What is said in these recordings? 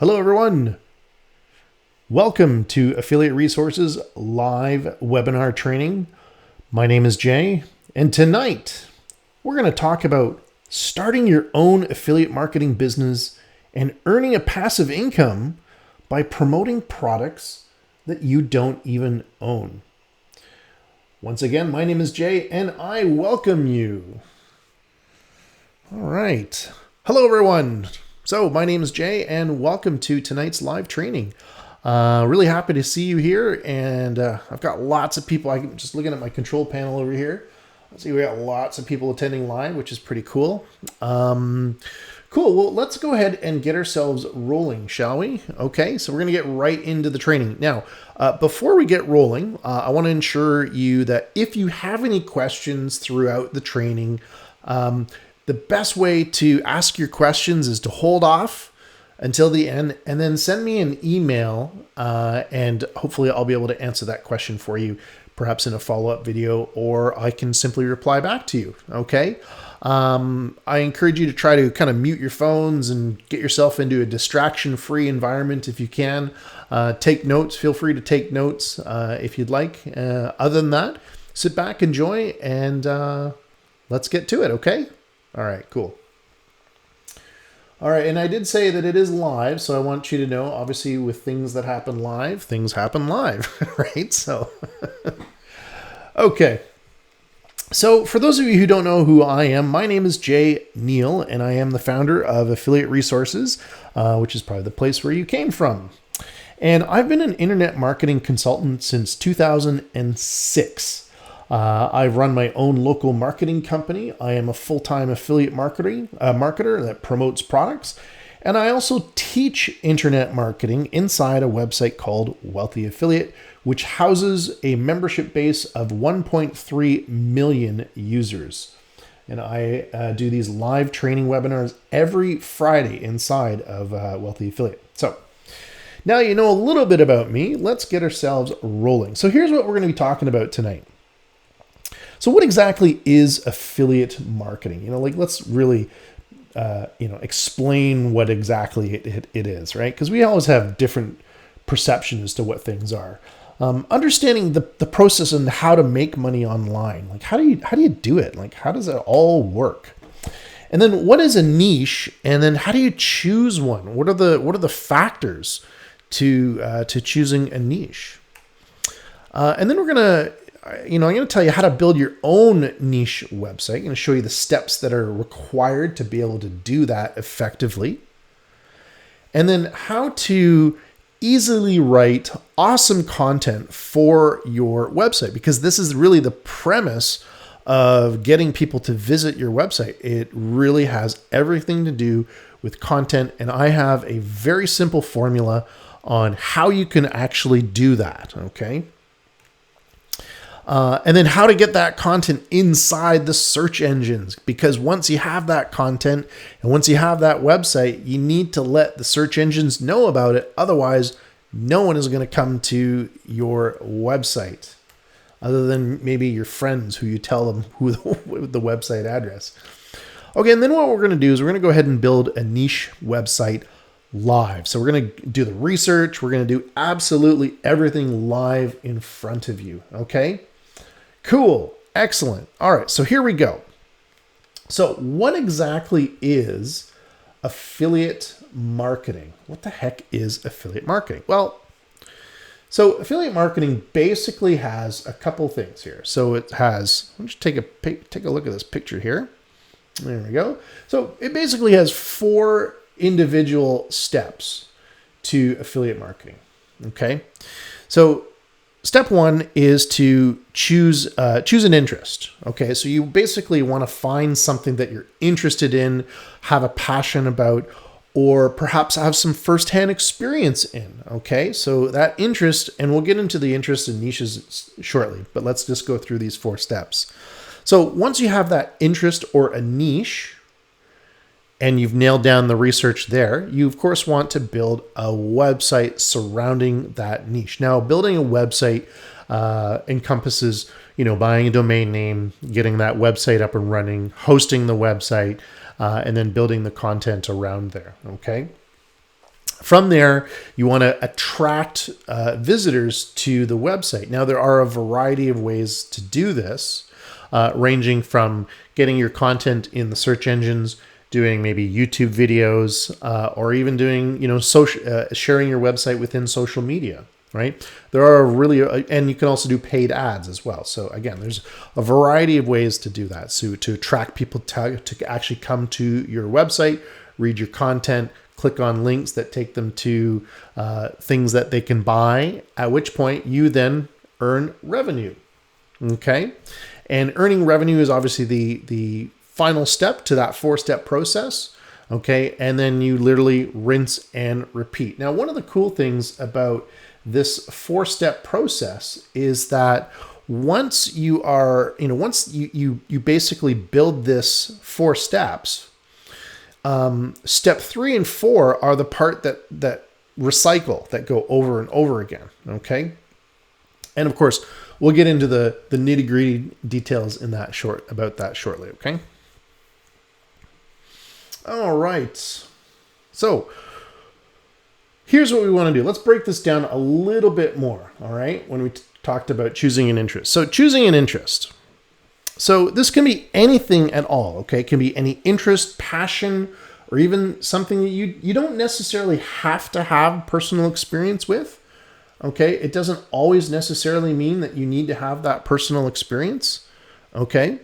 Hello, everyone. Welcome to Affiliate Resources live webinar training. My name is Jay, and tonight we're going to talk about starting your own affiliate marketing business and earning a passive income by promoting products that you don't even own. Once again, my name is Jay, and I welcome you. All right. Hello, everyone. So my name is Jay, and welcome to tonight's live training. Really happy to see you here, and I've got lots of people. I'm just looking at my control panel over here. Let's see, we got lots of people attending live, which is pretty cool. Cool. Well, let's go ahead and get ourselves rolling, shall we? Okay, so we're going to get right into the training. Now, before we get rolling, I want to ensure you that if you have any questions throughout the training, the best way to ask your questions is to hold off until the end and then send me an email, and hopefully I'll be able to answer that question for you, perhaps in a follow-up video, or I can simply reply back to you, okay? I encourage you to try to kind of mute your phones and get yourself into a distraction-free environment if you can. Take notes. Feel free to take notes if you'd like. Other than that, sit back, enjoy, and let's get to it, okay? All right, cool. All right, and I did say that it is live, so I want you to know, obviously, with things that happen live, things happen live, right? So, okay. So for those of you who don't know who I am, my name is Jay Neal, and I am the founder of Affiliate Resources, which is probably the place where you came from. And I've been an internet marketing consultant since 2006. I've run my own local marketing company. I am a full-time affiliate marketer that promotes products. And I also teach internet marketing inside a website called Wealthy Affiliate, which houses a membership base of 1.3 million users. And I do these live training webinars every Friday inside of Wealthy Affiliate. So now you know a little bit about me. Let's get ourselves rolling. So here's what we're going to be talking about tonight. So what exactly is affiliate marketing? Let's really, explain what exactly it is, right? Because we always have different perceptions as to what things are. Understanding the process and how to make money online. Like, how do you do it? Like, how does it all work? And then what is a niche? And then how do you choose one? What are the factors to choosing a niche? And then we're gonna. I'm going to tell you how to build your own niche website. I'm going to show you the steps that are required to be able to do that effectively. And then how to easily write awesome content for your website, because this is really the premise of getting people to visit your website. It really has everything to do with content. And I have a very simple formula on how you can actually do that. Okay. And then how to get that content inside the search engines, because once you have that content and once you have that website, you need to let the search engines know about it. Otherwise, no one is going to come to your website other than maybe your friends who you tell them who the website address. Okay, and then what we're going to do is we're going to go ahead and build a niche website live. So we're going to do the research. We're going to do absolutely everything live in front of you. Okay. Cool. Excellent. All right. So here we go. So what exactly is affiliate marketing? What the heck is affiliate marketing? Well, so affiliate marketing basically has a couple things here. So it has, let's take a look at this picture here. There we go. So it basically has 4 individual steps to affiliate marketing. Okay. So step 1 is to choose an interest. Okay, so you basically want to find something that you're interested in, have a passion about, or perhaps have some firsthand experience in. Okay, so that interest, and we'll get into the interest and niches shortly, but let's just go through these 4 steps. So once you have that interest or a niche, and you've nailed down the research there, you of course want to build a website surrounding that niche. Now, building a website encompasses, buying a domain name, getting that website up and running, hosting the website, and then building the content around there. Okay. From there, you want to attract visitors to the website. Now, there are a variety of ways to do this, ranging from getting your content in the search engines, doing maybe YouTube videos, or even doing, sharing your website within social media, right? There are and you can also do paid ads as well. So again, there's a variety of ways to do that. So to attract people to actually come to your website, read your content, click on links that take them to things that they can buy, at which point you then earn revenue. Okay. And earning revenue is obviously the final step to that 4-step process. Okay. And then you literally rinse and repeat. Now, one of the cool things about this 4-step process is that once you are, once you basically build this 4 steps, step 3 and 4 are the part that recycle, that go over and over again. Okay. And of course, we'll get into the nitty gritty details about that shortly. Okay. All right. So here's what we want to do. Let's break this down a little bit more. All right. When we talked about choosing an interest. So choosing an interest. So this can be anything at all, okay? It can be any interest, passion, or even something that you don't necessarily have to have personal experience with, okay? It doesn't always necessarily mean that you need to have that personal experience, okay?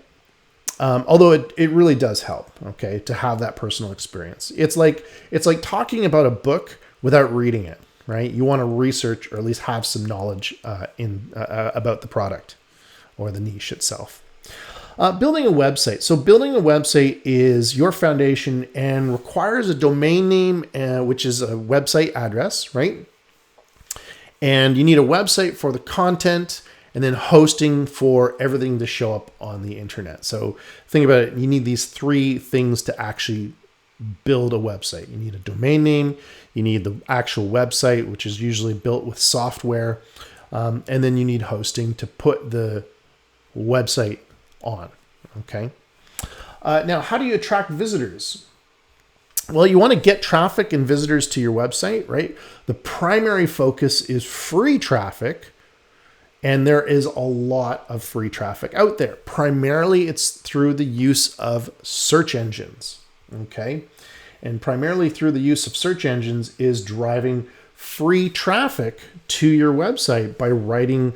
Although it really does help, okay, to have that personal experience. It's like talking about a book without reading it, right? You want to research or at least have some knowledge about the product or the niche itself. Building a website. So building a website is your foundation and requires a domain name, which is a website address, right? And you need a website for the content and then hosting for everything to show up on the internet. So think about it. You need these 3 things to actually build a website. You need a domain name. You need the actual website, which is usually built with software. And then you need hosting to put the website on. Okay. Now, how do you attract visitors? Well, you want to get traffic and visitors to your website, right? The primary focus is free traffic, and there is a lot of free traffic out there. Primarily, it's through the use of search engines. Okay. And primarily through the use of search engines is driving free traffic to your website by writing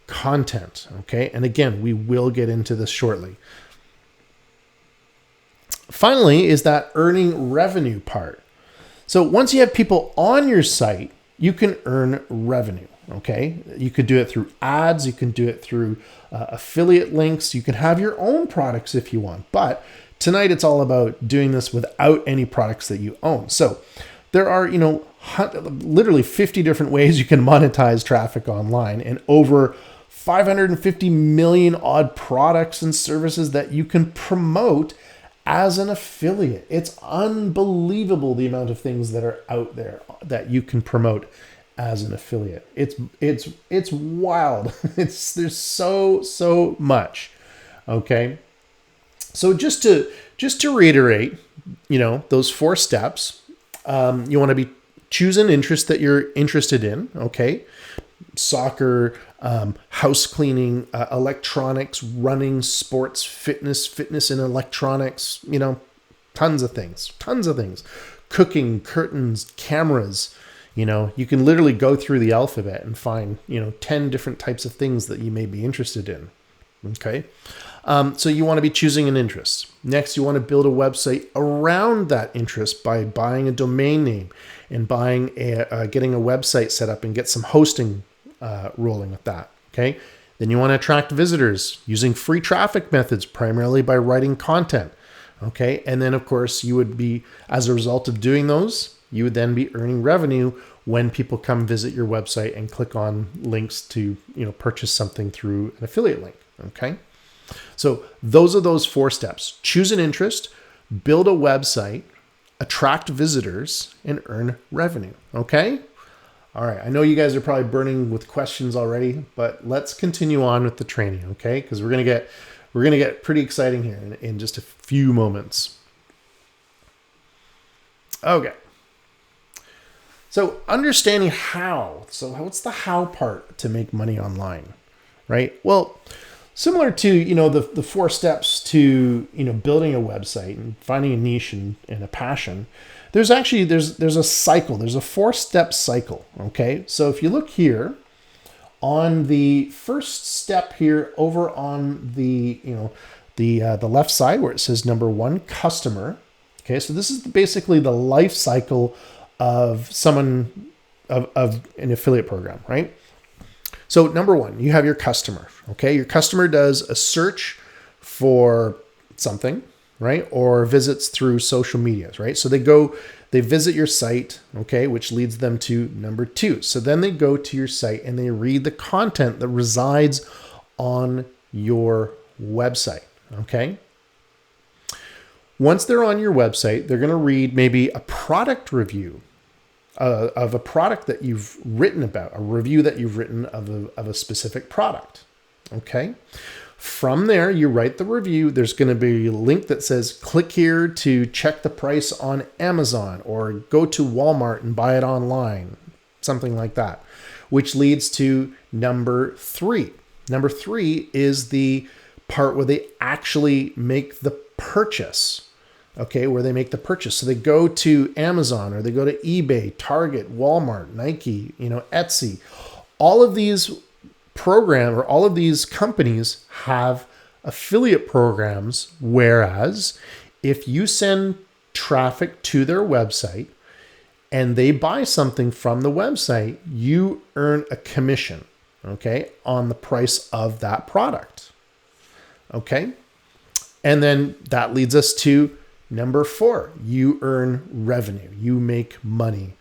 content. Okay. And again, we will get into this shortly. Finally, is that earning revenue part. So once you have people on your site, you can earn revenue. Okay. You could do it through ads. You can do it through affiliate links. You can have your own products if you want. But tonight it's all about doing this without any products that you own. So there are, literally 50 different ways you can monetize traffic online and over 550 million odd products and services that you can promote as an affiliate. It's unbelievable the amount of things that are out there that you can promote as an affiliate. It's wild. There's so much. Okay. So just to reiterate, those 4 steps, you want to choose an interest that you're interested in. Okay. Soccer, house cleaning, electronics, running, sports, fitness and electronics, tons of things, cooking, curtains, cameras. You can literally go through the alphabet and find, 10 different types of things that you may be interested in. Okay. So you want to be choosing an interest. Next, you want to build a website around that interest by buying a domain name and getting a website set up and get some hosting rolling with that. Okay. Then you want to attract visitors using free traffic methods, primarily by writing content. Okay. And then of course you would be, as a result of doing those, you would then be earning revenue when people come visit your website and click on links to, purchase something through an affiliate link. Okay. So those are those 4 steps. Choose an interest, build a website, attract visitors, and earn revenue. Okay. All right. I know you guys are probably burning with questions already, but let's continue on with the training. Okay. Because we're going to get pretty exciting here in just a few moments. Okay. So understanding how. So what's the how part to make money online, right? Well, similar to, the 4 steps to, building a website and finding a niche and a passion, there's a cycle. There's a 4-step cycle, okay? So if you look here on the first step here over on the, the left side where it says number 1, customer. Okay, so this is basically the life cycle of someone of an affiliate program, right? So number 1, you have your customer. Okay, your customer does a search for something, right? Or visits through social medias, right? So they visit your site, okay, which leads them to number 2. So then they go to your site and they read the content that resides on your website, okay? Once they're on your website, they're going to read maybe a product review of a product that you've written about, a review that you've written of a specific product, okay? From there, you write the review. There's going to be a link that says, click here to check the price on Amazon, or go to Walmart and buy it online, something like that, which leads to number 3. Number 3 is the part where they actually make the purchase, okay, where they make the purchase. So they go to Amazon, or they go to eBay, Target, Walmart, Nike, Etsy. All of these all of these companies have affiliate programs, whereas if you send traffic to their website and they buy something from the website, you earn a commission, okay, on the price of that product, okay? And then that leads us to number 4. You earn revenue. You make money.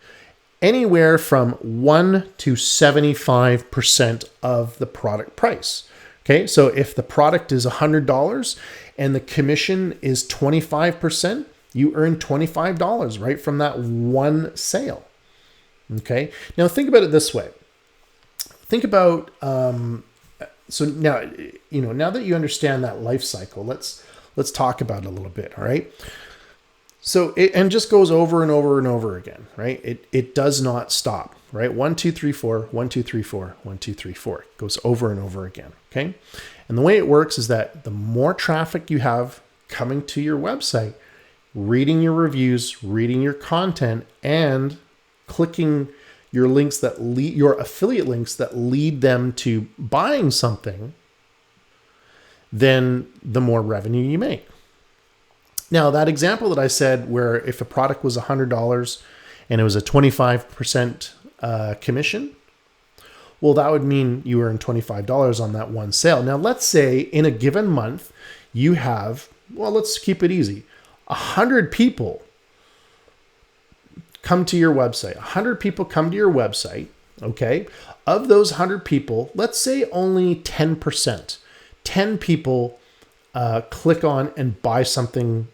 Anywhere from 1 to 75% of the product price. Okay, so if the product is $100 and the commission is 25%, you earn $25 right from that one sale. Okay, now think about it this way. Think about, so now, now that you understand that life cycle, let's talk about it a little bit, all right? So it just goes over and over and over again, right? It does not stop, right? 1, 2, 3, 4, 1, 2, 3, 4, 1, 2, 3, 4. It goes over and over again, okay? And the way it works is that the more traffic you have coming to your website, reading your reviews, reading your content, and clicking your links that lead, your affiliate links that lead them to buying something, then the more revenue you make. Now, that example that I said, where if a product was $100 and it was a 25% commission, well, that would mean you earn $25 on that one sale. Now, let's say in a given month, you have, well, let's keep it easy, 100 people come to your website. 100 people come to your website, okay? Of those 100 people, let's say only 10%. 10 people click on and buy something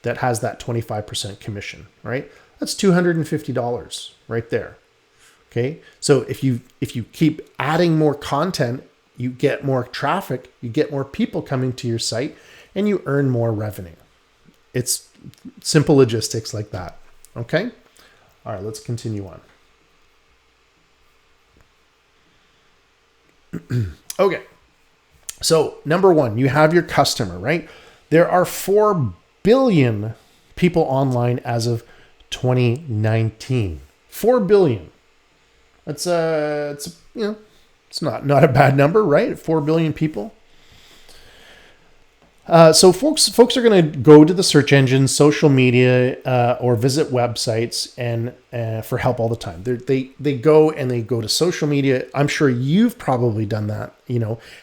that has that 25% commission, right? That's $250 right there. Okay. So if you keep adding more content, you get more traffic, you get more people coming to your site, and you earn more revenue. It's simple logistics like that. Okay. All right, let's continue on. Okay. So number 1, you have your customer, right? There are 4 billion people online as of 2019. 4 billion. It's it's not a bad number, right? 4 billion people. So folks are going to go to the search engine, social media, or visit websites and for help all the time. They go to social media. I'm sure you've probably done that.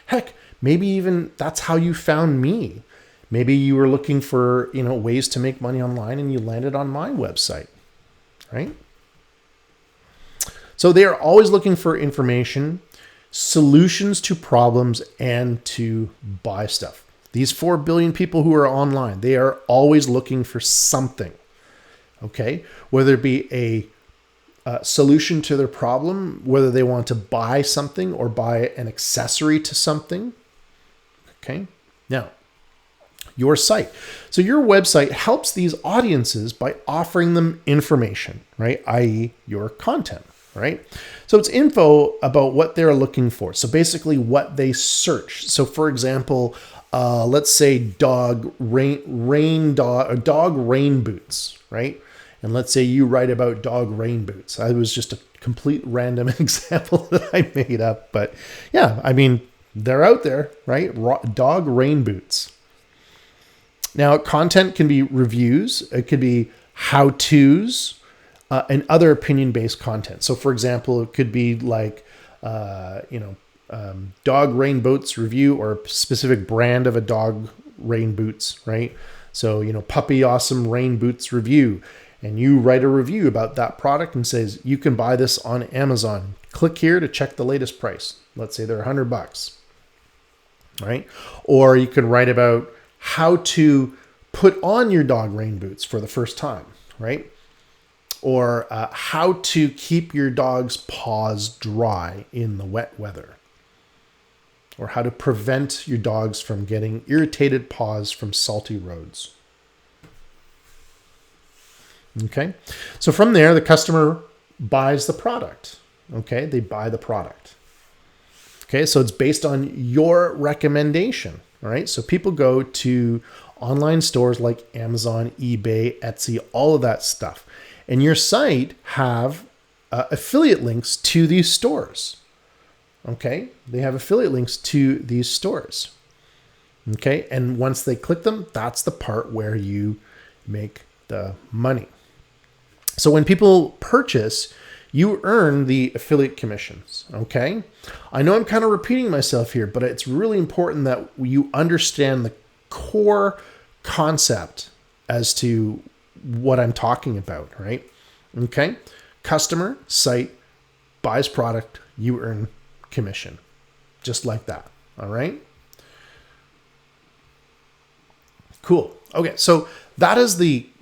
Heck, maybe even that's how you found me. Maybe you were looking for, ways to make money online and you landed on my website, right? So they are always looking for information, solutions to problems, and to buy stuff. These 4 billion people who are online, they are always looking for something, okay? Whether it be a solution to their problem, whether they want to buy something or buy an accessory to something, okay? Now, your site. So your website helps these audiences by offering them information, right? i.e. your content, right? So it's info about what they're looking for. So basically what they search. So for example, let's say dog rain boots, right? And let's say you write about dog rain boots. I was just a complete random example that I made up, but yeah, I mean, they're out there, right? Dog rain boots. Now, content can be reviews. It could be how-tos and other opinion-based content. So, for example, it could be like, dog rain boots review or a specific brand of a dog rain boots, right? So, puppy awesome rain boots review. And you write a review about that product and says, you can buy this on Amazon. Click here to check the latest price. Let's say they're $100, right? Or you can write about how to put on your dog rain boots for the first time, right? Or how to keep your dog's paws dry in the wet weather. Or how to prevent your dogs from getting irritated paws from salty roads. Okay, so from there, the customer buys the product. Okay, they buy the product. Okay, so it's based on your recommendation. All right, so people go to online stores like Amazon, eBay, Etsy, all of that stuff. And your site have affiliate links to these stores. Okay, they have affiliate links to these stores. Okay, and once they click them, that's the part where you make the money. So when people purchase, you earn the affiliate commissions, okay? I know I'm kind of repeating myself here, but it's really important that you understand the core concept as to what I'm talking about, right? Okay? Customer, site, buys product, you earn commission. Just like that, all right? Cool. Okay, so that is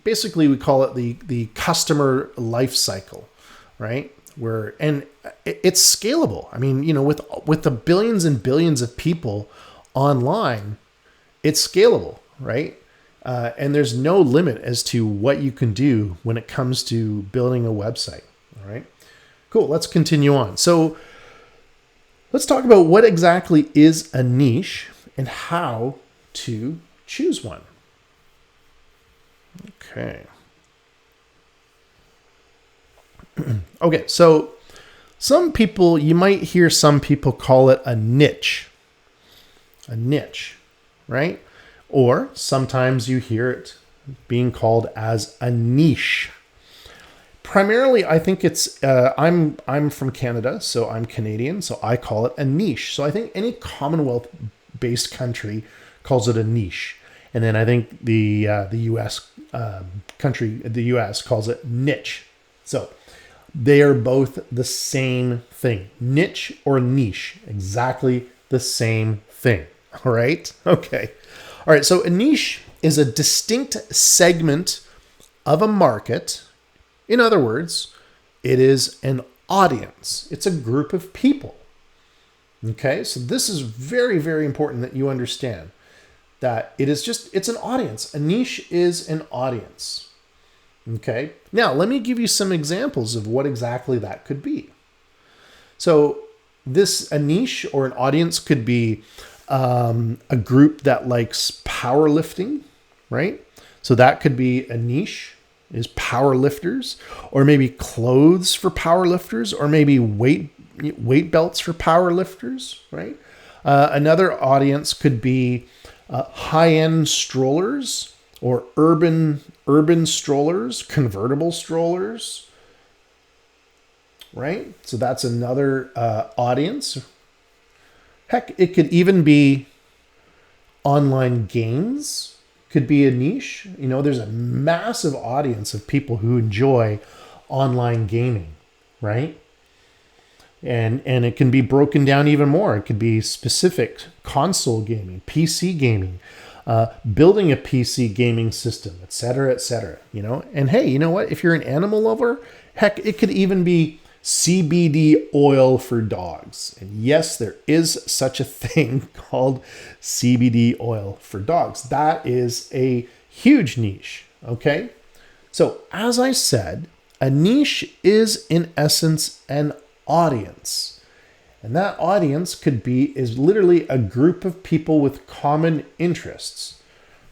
basically we call it the customer life cycle, right? And it's scalable. I mean, with the billions and billions of people online, it's scalable, right? And there's no limit as to what you can do when it comes to building a website. All right, cool. Let's continue on. So let's talk about what exactly is a niche and how to choose one. Okay. Okay, so you might hear some people call it a niche, right? Or sometimes you hear it being called as a niche. Primarily, I think it's, I'm from Canada, so I'm Canadian, so I call it a niche. So I think any Commonwealth-based country calls it a niche. And then I think the U.S. The U.S. calls it niche. So they are both the same thing. Niche or niche, exactly the same thing. All right? Okay. All right, so a niche is a distinct segment of a market. In other words, it is an audience. It's a group of people. Okay? So this is very, very important that you understand that it's an audience. A niche is an audience. Okay? Now, let me give you some examples of what exactly that could be. So a niche or an audience could be a group that likes powerlifting, right? So that could be a niche, is powerlifters, or maybe clothes for powerlifters, or maybe weight belts for powerlifters, right? Another audience could be high-end strollers or urban strollers, convertible strollers, right? So that's another audience. Heck, it could even be online games, could be a niche. There's a massive audience of people who enjoy online gaming, right? And it can be broken down even more. It could be specific console gaming, PC gaming, building a PC gaming system, et cetera, et cetera. And hey, you know what? If you're an animal lover, heck, it could even be CBD oil for dogs. And yes, there is such a thing called CBD oil for dogs. That is a huge niche, okay? So as I said, a niche is in essence an audience. And that audience is literally a group of people with common interests,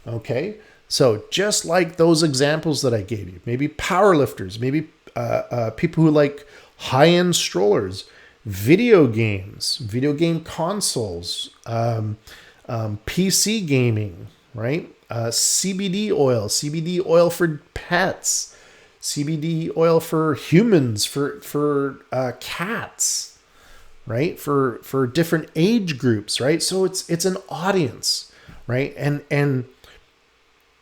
okay? So just like those examples that I gave you, maybe powerlifters, maybe people who like high-end strollers, video games, video game consoles, PC gaming, right? CBD oil for pets, CBD oil for humans, for cats, right? For different age groups, right? So it's an audience, right? And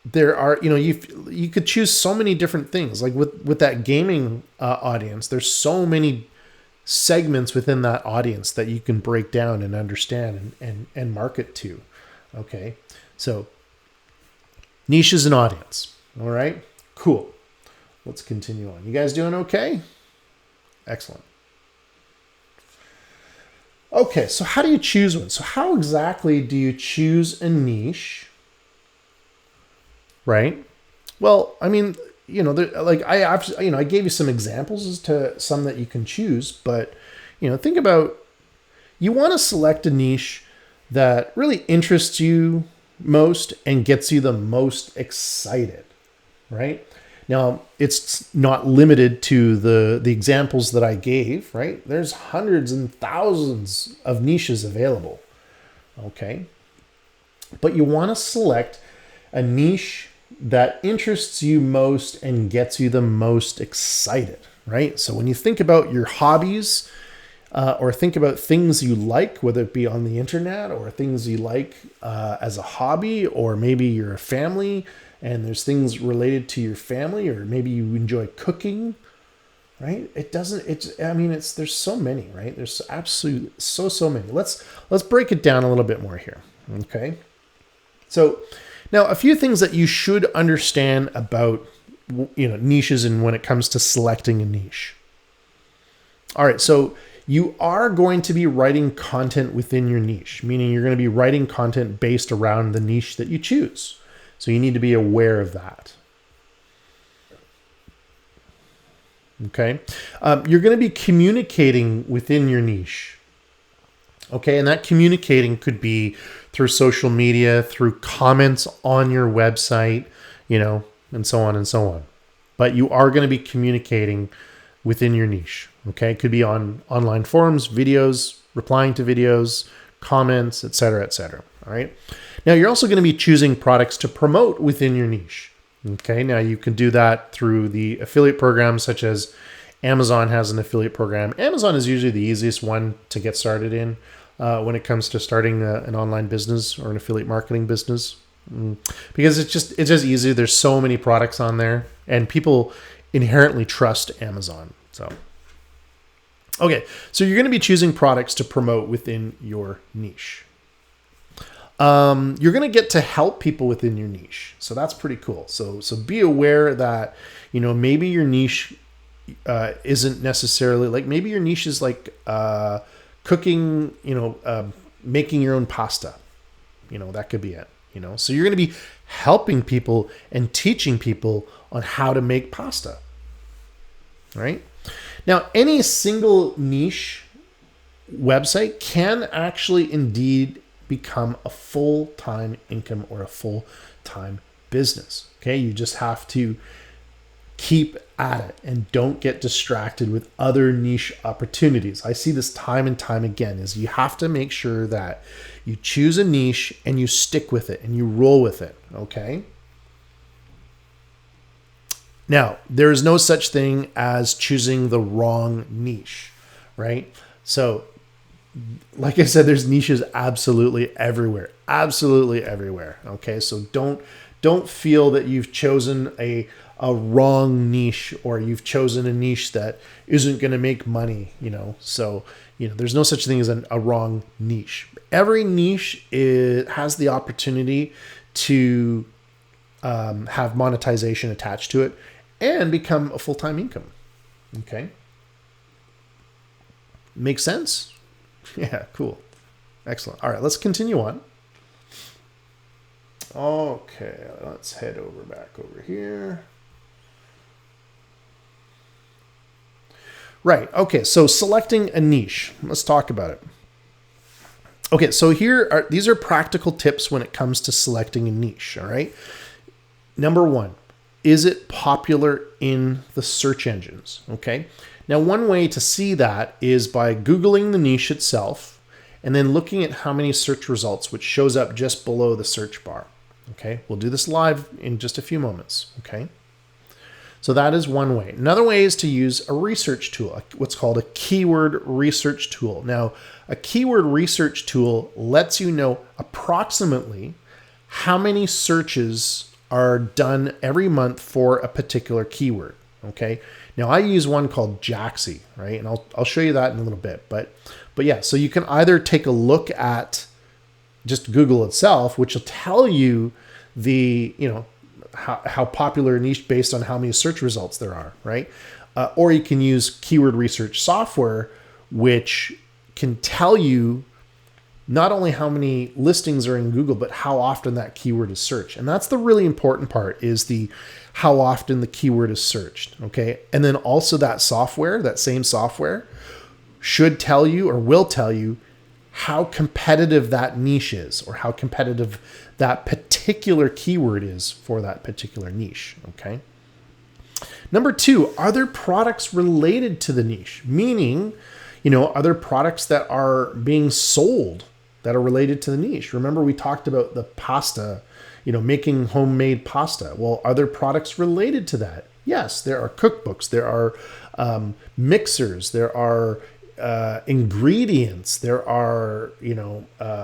there are, you could choose so many different things. Like with that gaming audience, there's so many segments within that audience that you can break down and understand and market to. Okay, so niche is an audience. All right, cool. Let's continue on. You guys doing okay? Excellent. Okay, so how do you choose one? So how exactly do you choose a niche? Right? Well, I mean, I gave you some examples as to some that you can choose, but, think about, you want to select a niche that really interests you most and gets you the most excited, right? Now, it's not limited to the examples that I gave, right? There's hundreds and thousands of niches available, okay? But you want to select a niche that interests you most and gets you the most excited, right? So when you think about your hobbies or think about things you like, whether it be on the internet or things you like as a hobby, or maybe you're a family and there's things related to your family, or maybe you enjoy cooking, right? There's so many, right? There's absolutely so many. Let's break it down a little bit more here, okay? So now, a few things that you should understand about, niches and when it comes to selecting a niche. All right, so you are going to be writing content within your niche, meaning you're going to be writing content based around the niche that you choose. So you need to be aware of that. Okay, you're going to be communicating within your niche. Okay, and that communicating could be through social media, through comments on your website, and so on and so on. But you are going to be communicating within your niche. Okay, it could be on online forums, videos, replying to videos, comments, etc., etc. All right. Now you're also going to be choosing products to promote within your niche. Okay, now you can do that through the affiliate programs, such as Amazon has an affiliate program. Amazon is usually the easiest one to get started in when it comes to starting an online business or an affiliate marketing business, because it's just easy. There's so many products on there, and people inherently trust Amazon. So, okay, so you're going to be choosing products to promote within your niche. You're going to get to help people within your niche. So that's pretty cool. So be aware that, maybe your niche isn't necessarily like, maybe your niche is like cooking, making your own pasta. That could be it. So you're going to be helping people and teaching people on how to make pasta. Right? Now, any single niche website can actually indeed become a full-time income or a full-time business. Okay, you just have to keep at it and don't get distracted with other niche opportunities. I see this time and time again, is you have to make sure that you choose a niche and you stick with it and you roll with it. Okay. Now, there is no such thing as choosing the wrong niche, right? So, like I said, there's niches absolutely everywhere. Okay, so don't feel that you've chosen a wrong niche, or you've chosen a niche that isn't going to make money. So there's no such thing as a wrong niche. Every niche has the opportunity to have monetization attached to it and become a full-time income. Okay. Make sense? Yeah, cool. Excellent. All right, let's continue on. Okay, let's head back over here. Right, okay, so selecting a niche. Let's talk about it. Okay, so these are practical tips when it comes to selecting a niche, all right? Number one, is it popular in the search engines, okay? Now, one way to see that is by Googling the niche itself and then looking at how many search results, which shows up just below the search bar, okay? We'll do this live in just a few moments, okay? So that is one way. Another way is to use a research tool, what's called a keyword research tool. Now, a keyword research tool lets you know approximately how many searches are done every month for a particular keyword, okay? Now, I use one called Jaaxy, right? And I'll show you that in a little bit. But yeah, so you can either take a look at just Google itself, which will tell you the, how popular a niche based on how many search results there are, right? Or you can use keyword research software, which can tell you not only how many listings are in Google, but how often that keyword is searched. And that's the really important part, is the how often the keyword is searched, okay? And then also that same software should tell you or will tell you how competitive that niche is, or how competitive that particular keyword is for that particular niche, okay? Number two, are there products related to the niche? Meaning, are there products that are being sold that are related to the niche? Remember, we talked about the pasta, making homemade pasta. Well, are there products related to that? Yes, there are cookbooks, there are mixers, there are ingredients, there are,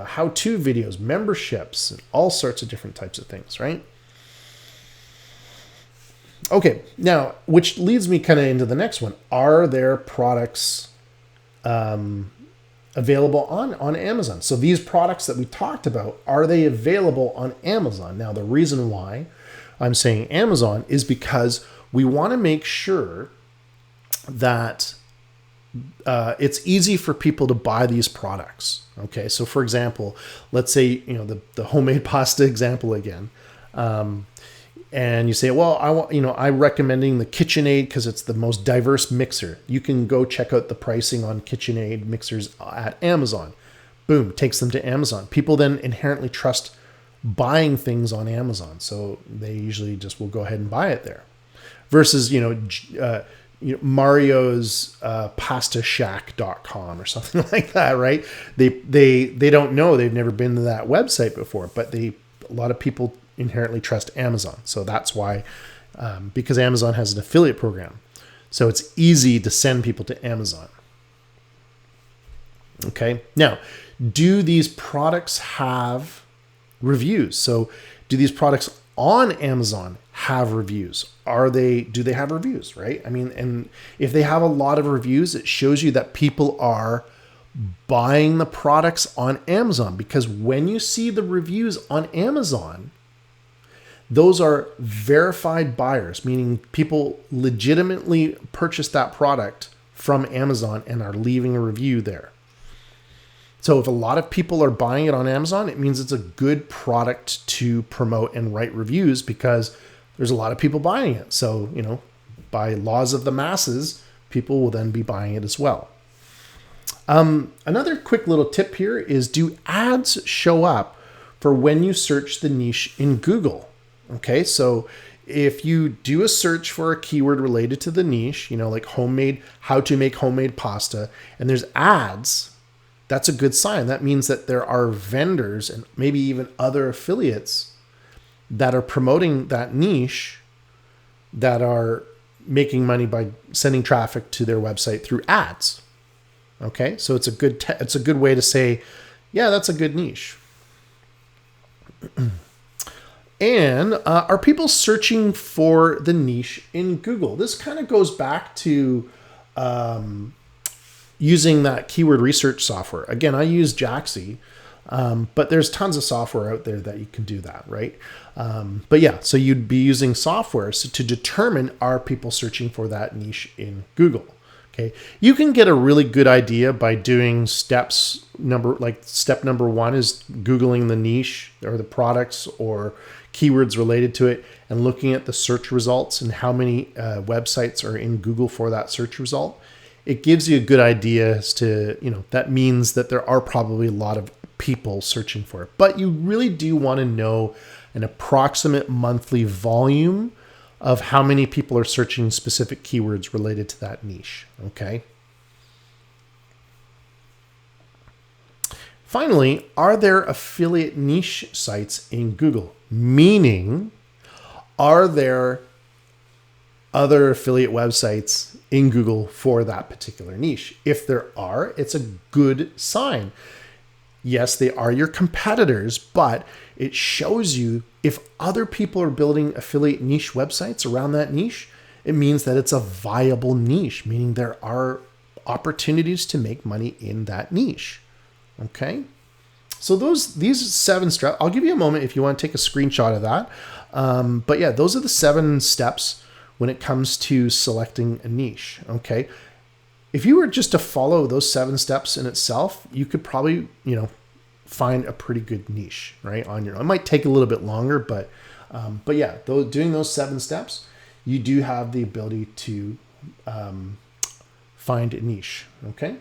how-to videos, memberships, and all sorts of different types of things, right? Okay, now, which leads me kind of into the next one. Are there products available on Amazon? So these products that we talked about, are they available on Amazon? Now, the reason why I'm saying Amazon is because we want to make sure that it's easy for people to buy these products. Okay, so for example, let's say the homemade pasta example again, and you say, well, I'm recommending the KitchenAid because it's the most diverse mixer. You can go check out the pricing on KitchenAid mixers at Amazon. Boom, takes them to Amazon. People then inherently trust buying things on Amazon, so they usually just will go ahead and buy it there. Versus Mario's pastashack.com or something like that, right? They don't know, they've never been to that website before, but a lot of people inherently trust Amazon. So that's why, because Amazon has an affiliate program, so it's easy to send people to Amazon. Okay, now, do these products have reviews? So do these products on Amazon have reviews? Do they have reviews, right? I mean, and if they have a lot of reviews, it shows you that people are buying the products on Amazon, because when you see the reviews on Amazon, those are verified buyers, meaning people legitimately purchased that product from Amazon and are leaving a review there. So if a lot of people are buying it on Amazon, it means it's a good product to promote and write reviews, because there's a lot of people buying it. So, by laws of the masses, people will then be buying it as well. Another quick little tip here is, do ads show up for when you search the niche in Google? Okay, so if you do a search for a keyword related to the niche, like how to make homemade pasta, and there's ads, that's a good sign. That means that there are vendors and maybe even other affiliates that are promoting that niche, that are making money by sending traffic to their website through ads. Okay, so it's a good way to say, yeah, that's a good niche. And are people searching for the niche in Google? This kind of goes back to using that keyword research software. Again, I use Jaaxy, but there's tons of software out there that you can do that, right? But yeah, so you'd be using software to determine, are people searching for that niche in Google? Okay, you can get a really good idea by doing step number 1 is Googling the niche or the products or keywords related to it and looking at the search results and how many websites are in Google for that search result. It gives you a good idea as to, that means that there are probably a lot of people searching for it. But you really do want to know an approximate monthly volume of how many people are searching specific keywords related to that niche, okay? Finally, are there affiliate niche sites in Google? Meaning, are there other affiliate websites in Google for that particular niche? If there are, it's a good sign. Yes, they are your competitors, but it shows you if other people are building affiliate niche websites around that niche, it means that it's a viable niche, meaning there are opportunities to make money in that niche. Okay? So these 7 steps, I'll give you a moment if you want to take a screenshot of that. But yeah, those are the 7 steps when it comes to selecting a niche. Okay? If you were just to follow those 7 steps in itself, you could probably, find a pretty good niche, right, on your own. It might take a little bit longer, but yeah, doing those 7 steps, you do have the ability to find a niche. Okay,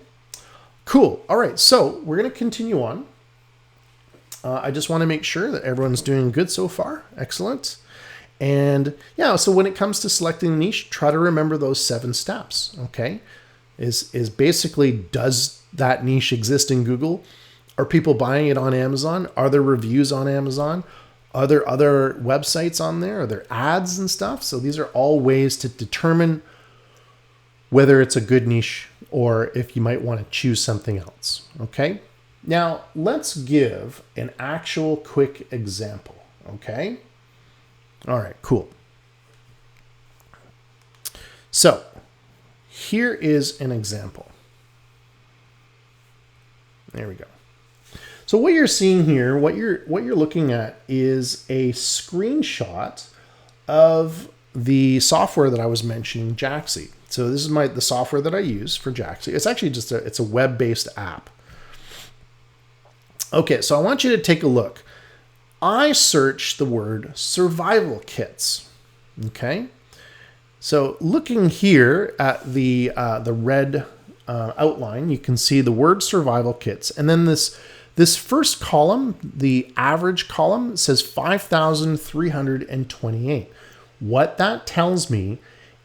cool. All right, so we're going to continue on. I just want to make sure that everyone's doing good so far. Excellent. And yeah, so when it comes to selecting a niche, try to remember those 7 steps. Okay, is basically, does that niche exist in Google? Are people buying it on Amazon? Are there reviews on Amazon? Are there other websites on there? Are there ads and stuff? So these are all ways to determine whether it's a good niche or if you might want to choose something else. Okay. Now let's give an actual quick example. Okay. All right, cool. So here is an example. There we go. So what you're seeing here, what you're looking at is a screenshot of the software that I was mentioning, Jaxi. So this is the software that I use for Jaxi. It's actually just it's a web-based app. Okay, so I want you to take a look. I searched the word survival kits. Okay, so looking here at the red outline, you can see the word survival kits, and then this first column, the average column, says 5,328. What that tells me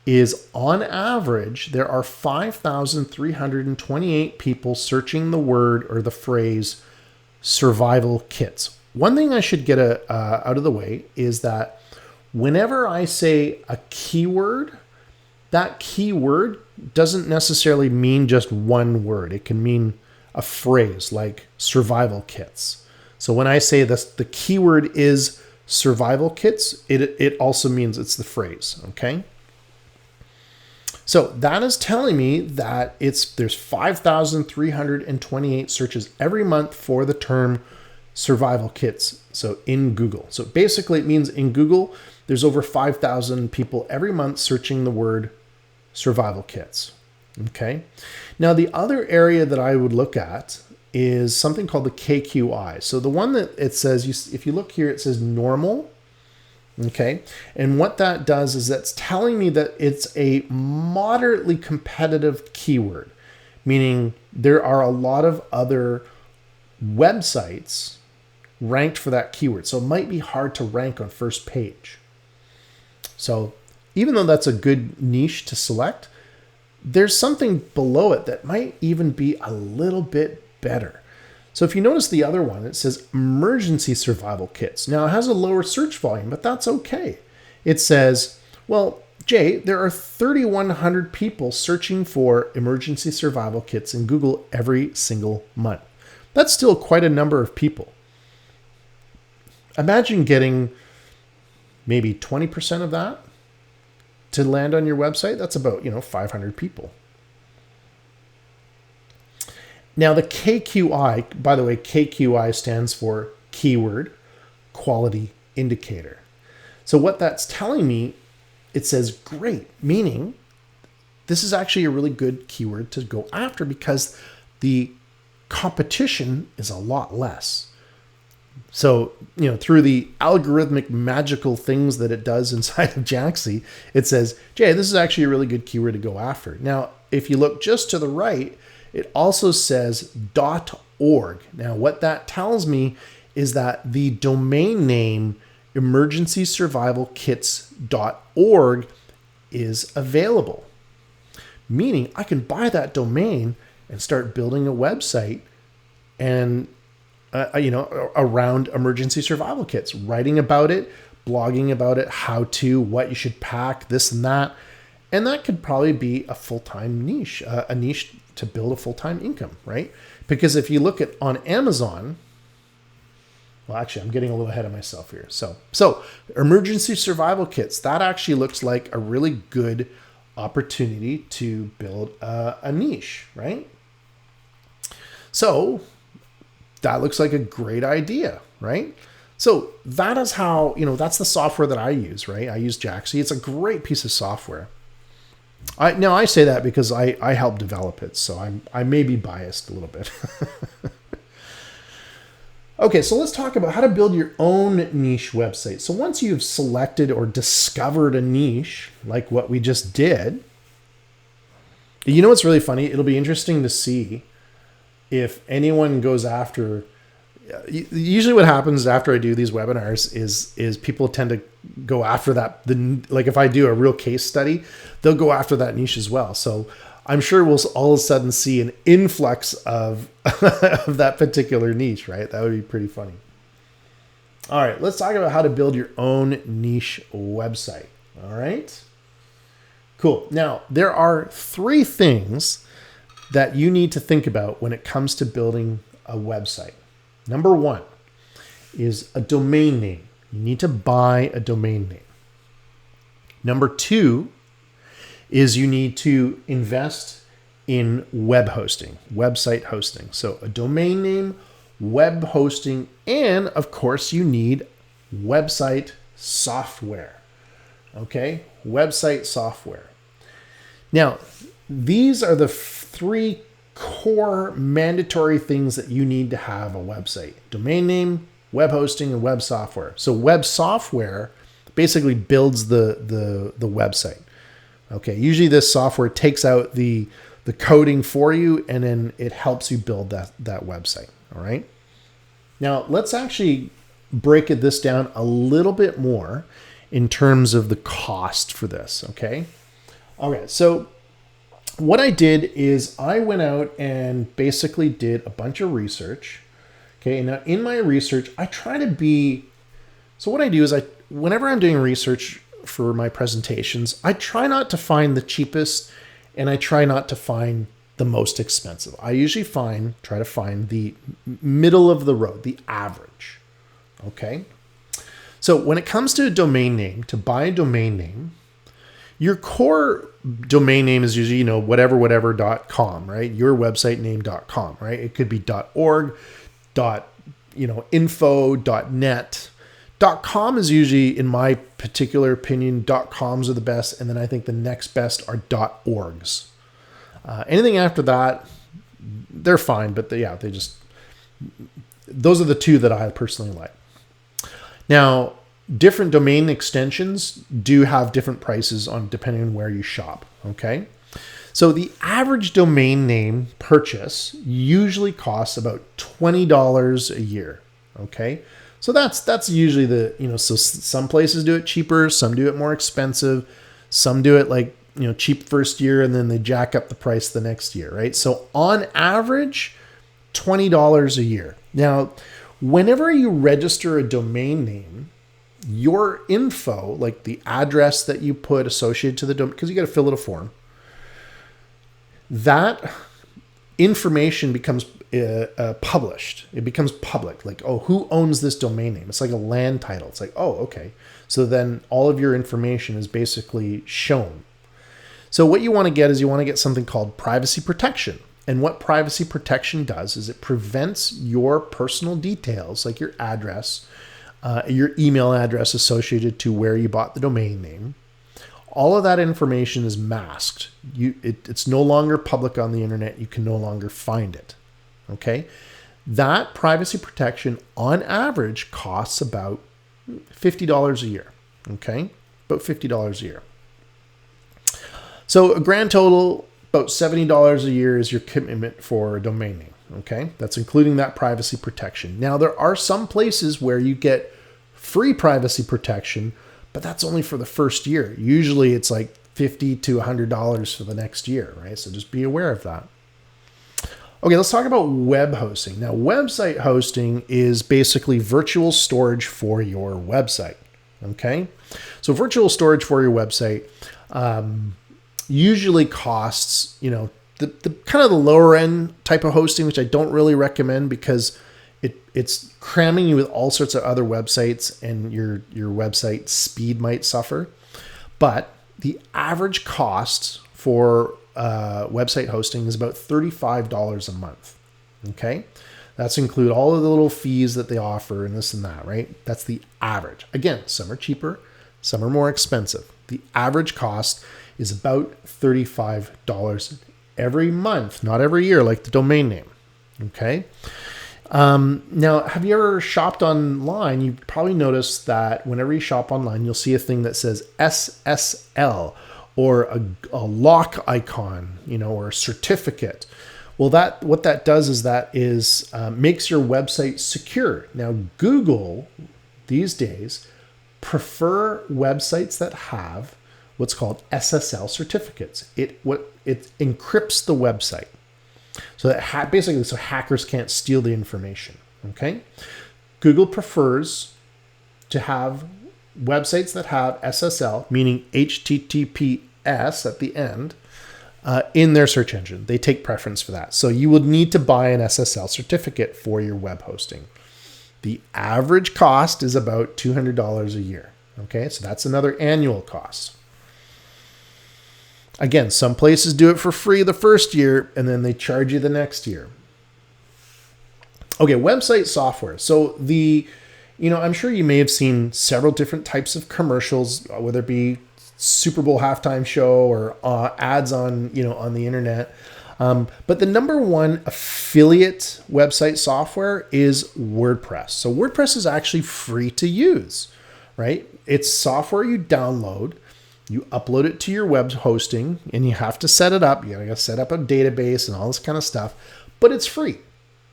is on average, there are 5,328 people searching the word or the phrase survival kits. One thing I should get out of the way is that whenever I say a keyword, that keyword doesn't necessarily mean just one word. It can mean a phrase like survival kits. So when I say this, the keyword is survival kits, it also means it's the phrase, okay? So that is telling me that there's 5,328 searches every month for the term survival kits. So in Google. So basically it means in Google, there's over 5,000 people every month searching the word survival kits. Okay. Now, the other area that I would look at is something called the KQI. So the one that it says, if you look here, it says normal. Okay. And what that does is that's telling me that it's a moderately competitive keyword, meaning there are a lot of other websites ranked for that keyword. So it might be hard to rank on first page. So even though that's a good niche to select, there's something below it that might even be a little bit better. So if you notice the other one, it says emergency survival kits. Now it has a lower search volume, but that's okay. It says, well, Jay, there are 3,100 people searching for emergency survival kits in Google every single month. That's still quite a number of people. Imagine getting maybe 20% of that to land on your website. That's about, 500 people. Now the KQI, by the way, KQI stands for Keyword Quality Indicator. So what that's telling me, it says great, meaning this is actually a really good keyword to go after because the competition is a lot less. So, through the algorithmic magical things that it does inside of Jaxie, it says, Jay, this is actually a really good keyword to go after. Now, if you look just to the right, it also says .org. Now, what that tells me is that the domain name emergencysurvivalkits.org is available, meaning I can buy that domain and start building a website and around emergency survival kits, writing about it, blogging about it, how to, what you should pack, this and that. And that could probably be a full-time niche, a niche to build a full-time income, right? Because if you look at on Amazon, well, actually, I'm getting a little ahead of myself here. So emergency survival kits, that actually looks like a really good opportunity to build a niche, right? So that looks like a great idea, right? So that is how, that's the software that I use, right? I use Jaxie. It's a great piece of software. I say that because I help develop it, so I may be biased a little bit. Okay, so let's talk about how to build your own niche website. So once you've selected or discovered a niche, like what we just did, what's really funny? It'll be interesting to see if anyone goes after. Usually what happens after I do these webinars is people tend to go after that. Like if I do a real case study, they'll go after that niche as well. So I'm sure we'll all of a sudden see an influx of, of that particular niche, right? That would be pretty funny. All right, let's talk about how to build your own niche website. All right, cool. Now, there are 3 things that you need to think about when it comes to building a website. Number 1 is a domain name. You need to buy a domain name. Number 2 is you need to invest in web hosting, website hosting. So a domain name, web hosting, and of course you need website software. Okay, website software. Now, these are the 3 core mandatory things that you need to have a website: domain name, web hosting, and web software. So web software basically builds the website. Okay, usually this software takes out the coding for you and then it helps you build that website. All right. Now let's actually break this down a little bit more in terms of the cost for this. Okay. Okay. So what I did is I went out and basically did a bunch of research. Okay. Now in my research, I try to be, so what I do is whenever I'm doing research for my presentations, I try not to find the cheapest and I try not to find the most expensive. I usually try to find the middle of the road, the average. Okay. So when it comes to a domain name, to buy a domain name, your core domain name is usually, whatever.com, right? Your website name.com, right? It could be .org, .info, .net. .com is usually, in my particular opinion, .coms are the best, and then I think the next best are .orgs. Anything after that, they're fine, but those are the 2 that I personally like. Now, different domain extensions do have different prices depending on where you shop. Okay, so the average domain name purchase usually costs about $20 a year. Okay. So that's usually so some places do it cheaper, some do it more expensive, some do it cheap first year and then they jack up the price the next year, right? So on average, $20 a year. Now, whenever you register a domain name, your info, like the address that you put associated to the domain, because you got to fill out a form, that information becomes published. It becomes public. Like, who owns this domain name? It's like a land title. It's like, okay. So then all of your information is basically shown. So what you want to get is something called privacy protection. And what privacy protection does is it prevents your personal details, like your address, your email address associated to where you bought the domain name. All of that information is masked. It's no longer public on the internet. You can no longer find it. Okay? That privacy protection on average costs about $50 a year. Okay? About $50 a year. So a grand total, about $70 a year is your commitment for a domain name. Okay? That's including that privacy protection. Now, there are some places where you get free privacy protection, but that's only for the first year. Usually it's like $50 to $100 for the next year, right? So just be aware of that. Okay, let's talk about web hosting. Now, website hosting is basically virtual storage for your website. Okay? So virtual storage for your website usually costs, the kind of the lower end type of hosting, which I don't really recommend because it's cramming you with all sorts of other websites and your website speed might suffer. But the average cost for website hosting is about $35 a month. Okay. That's include all of the little fees that they offer and this and that, right? That's the average. Again, some are cheaper, some are more expensive. The average cost is about $35 every month, not every year, like the domain name. Okay. Now, have you ever shopped online? You probably noticed that whenever you shop online, you'll see a thing that says SSL or a lock icon, or a certificate. Well, what that does is makes your website secure. Now, Google these days prefer websites that have what's called SSL certificates. It encrypts the website. So that basically, so hackers can't steal the information. Okay, Google prefers to have websites that have SSL, meaning HTTPS at the end, in their search engine. They take preference for that. So you would need to buy an SSL certificate for your web hosting. The average cost is about $200 a year. Okay, so that's another annual cost. Again, some places do it for free the first year and then they charge you the next year. Okay, website software. So I'm sure you may have seen several different types of commercials, whether it be Super Bowl halftime show or ads on the internet. But the number one affiliate website software is WordPress. So WordPress is actually free to use, right? It's software you download. You upload it to your web hosting and you have to set it up. You gotta set up a database and all this kind of stuff, but it's free.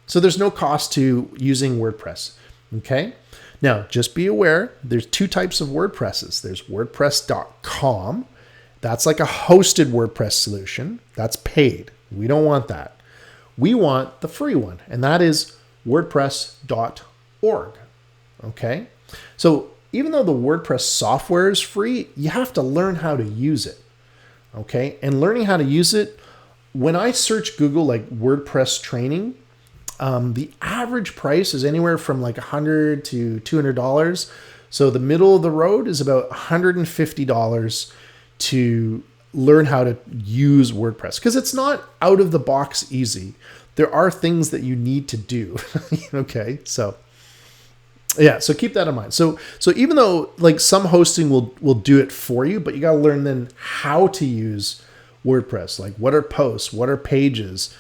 So there's no cost to using WordPress. Okay. Now just be aware, there's two types of WordPresses. There's WordPress.com. That's like a hosted WordPress solution. That's paid. We don't want that. We want the free one, and that is WordPress.org. Okay. So even though the WordPress software is free, you have to learn how to use it. Okay. And learning how to use it, when I search Google like WordPress training, the average price is anywhere from like $100 to $200. So the middle of the road is about $150 to learn how to use WordPress, because it's not out of the box easy. There are things that you need to do. Okay. So yeah, so keep that in mind. So even though like some hosting will do it for you, but you got to learn then how to use WordPress. Like what are posts? What are pages?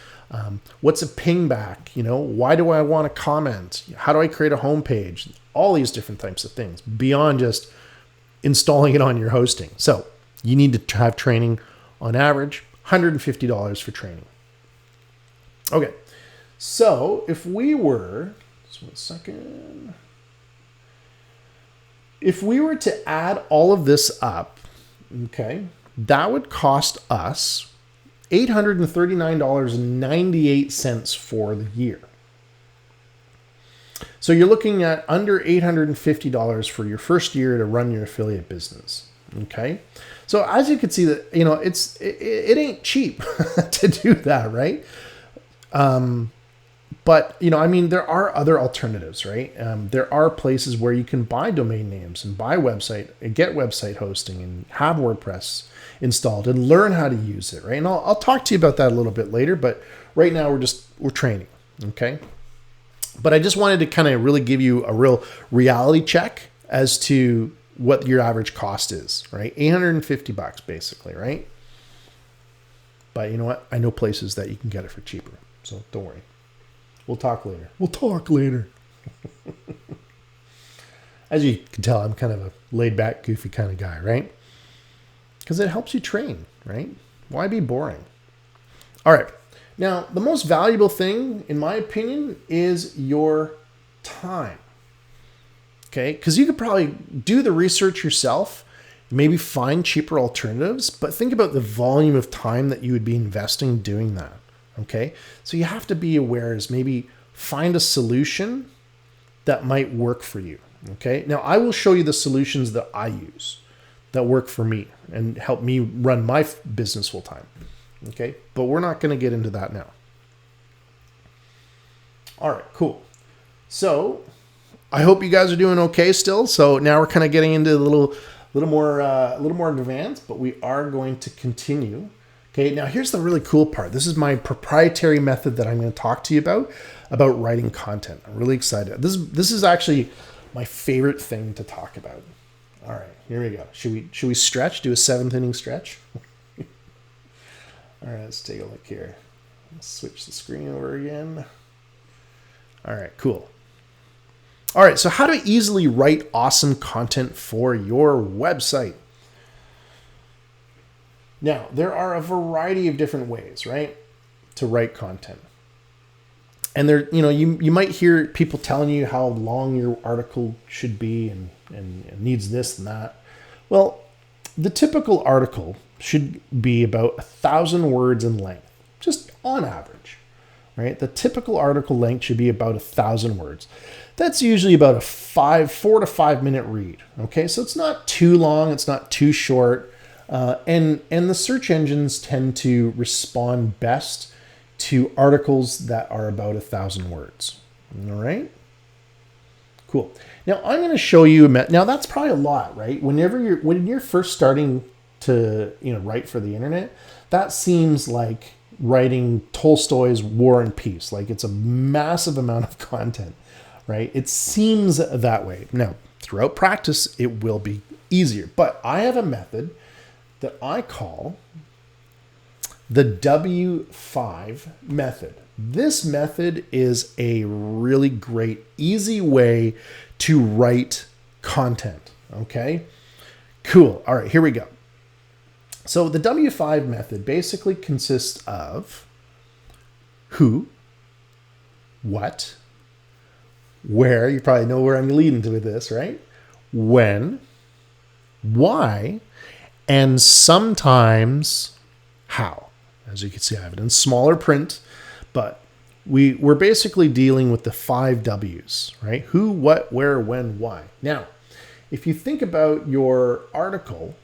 What's a pingback? Why do I want to comment? How do I create a homepage? All these different types of things beyond just installing it on your hosting. So you need to have training. On average, $150 for training. Okay, so if we were, just 1 second. If we were to add all of this up, okay, that would cost us $839.98 for the year. So you're looking at under $850 for your first year to run your affiliate business. Okay. So as you can see that, it ain't cheap to do that, right? But, there are other alternatives, right? There are places where you can buy domain names and buy website and get website hosting and have WordPress installed and learn how to use it, right? And I'll talk to you about that a little bit later, but right now we're training, okay? But I just wanted to kind of really give you a real reality check as to what your average cost is, right? $850 basically, right? But you know what? I know places that you can get it for cheaper. So don't worry. We'll talk later. We'll talk later. As you can tell, I'm kind of a laid back, goofy kind of guy, right? Because it helps you train, right? Why be boring? All right. Now, the most valuable thing, in my opinion, is your time. Okay? Because you could probably do the research yourself, maybe find cheaper alternatives, but think about the volume of time that you would be investing doing that. Okay? So you have to be aware is maybe find a solution that might work for you. Okay? Now, I will show you the solutions that I use that work for me and help me run my business full time. Okay? But we're not going to get into that now. All right, cool. So I hope you guys are doing okay still. So now we're kind of getting into a little more advanced, but we are going to continue. Okay, now here's the really cool part. This is my proprietary method that I'm going to talk to you about writing content. I'm really excited. This is actually my favorite thing to talk about. All right, here we go. Should we stretch? Do a 7th inning stretch? All right, let's take a look here. Let's switch the screen over again. All right, cool. All right, so how to easily write awesome content for your website. Now, there are a variety of different ways, right, to write content. And there, you might hear people telling you how long your article should be and needs this and that. Well, the typical article should be about 1,000 words in length, just on average, right? The typical article length should be about 1,000 words. That's usually about a 4 to 5 minute read. Okay, so it's not too long, it's not too short, and the search engines tend to respond best to articles that are about 1,000 words. All right, cool. Now I'm going to show you. Now that's probably a lot, right? When you're first starting to write for the internet, that seems like writing Tolstoy's War and Peace. Like it's a massive amount of content, right? It seems that way. Now, throughout practice, it will be easier. But I have a method that I call the W5 method. This method is a really great, easy way to write content. Okay? Cool. All right, here we go. So the W5 method basically consists of who, what, where, you probably know where I'm leading to with this, right? When, why, and sometimes how. As you can see, I have it in smaller print, but we're basically dealing with the 5 W's, right? Who, what, where, when, why. Now, if you think about your article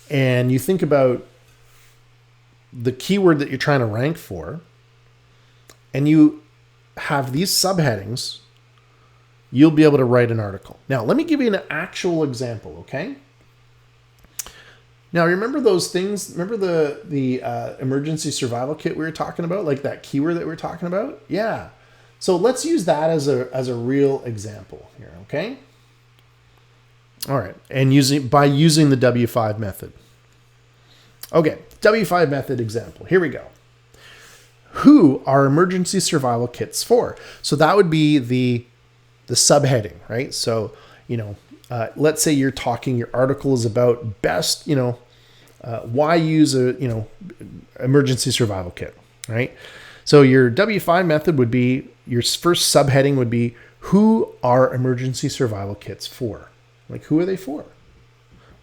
and you think about the keyword that you're trying to rank for, and you have these subheadings, you'll be able to write an article. Now, let me give you an actual example, okay? Now, remember those things? Remember the emergency survival kit we were talking about, like that keyword that we were talking about? Yeah. So let's use that as a real example here, okay? All right, and by using the W5 method. Okay, W5 method example. Here we go. Who are emergency survival kits for? So that would be the subheading, right? So, let's say your article is about best, why use a, emergency survival kit, right? So your W5 method would be, your first subheading would be, who are emergency survival kits for? Like, who are they for?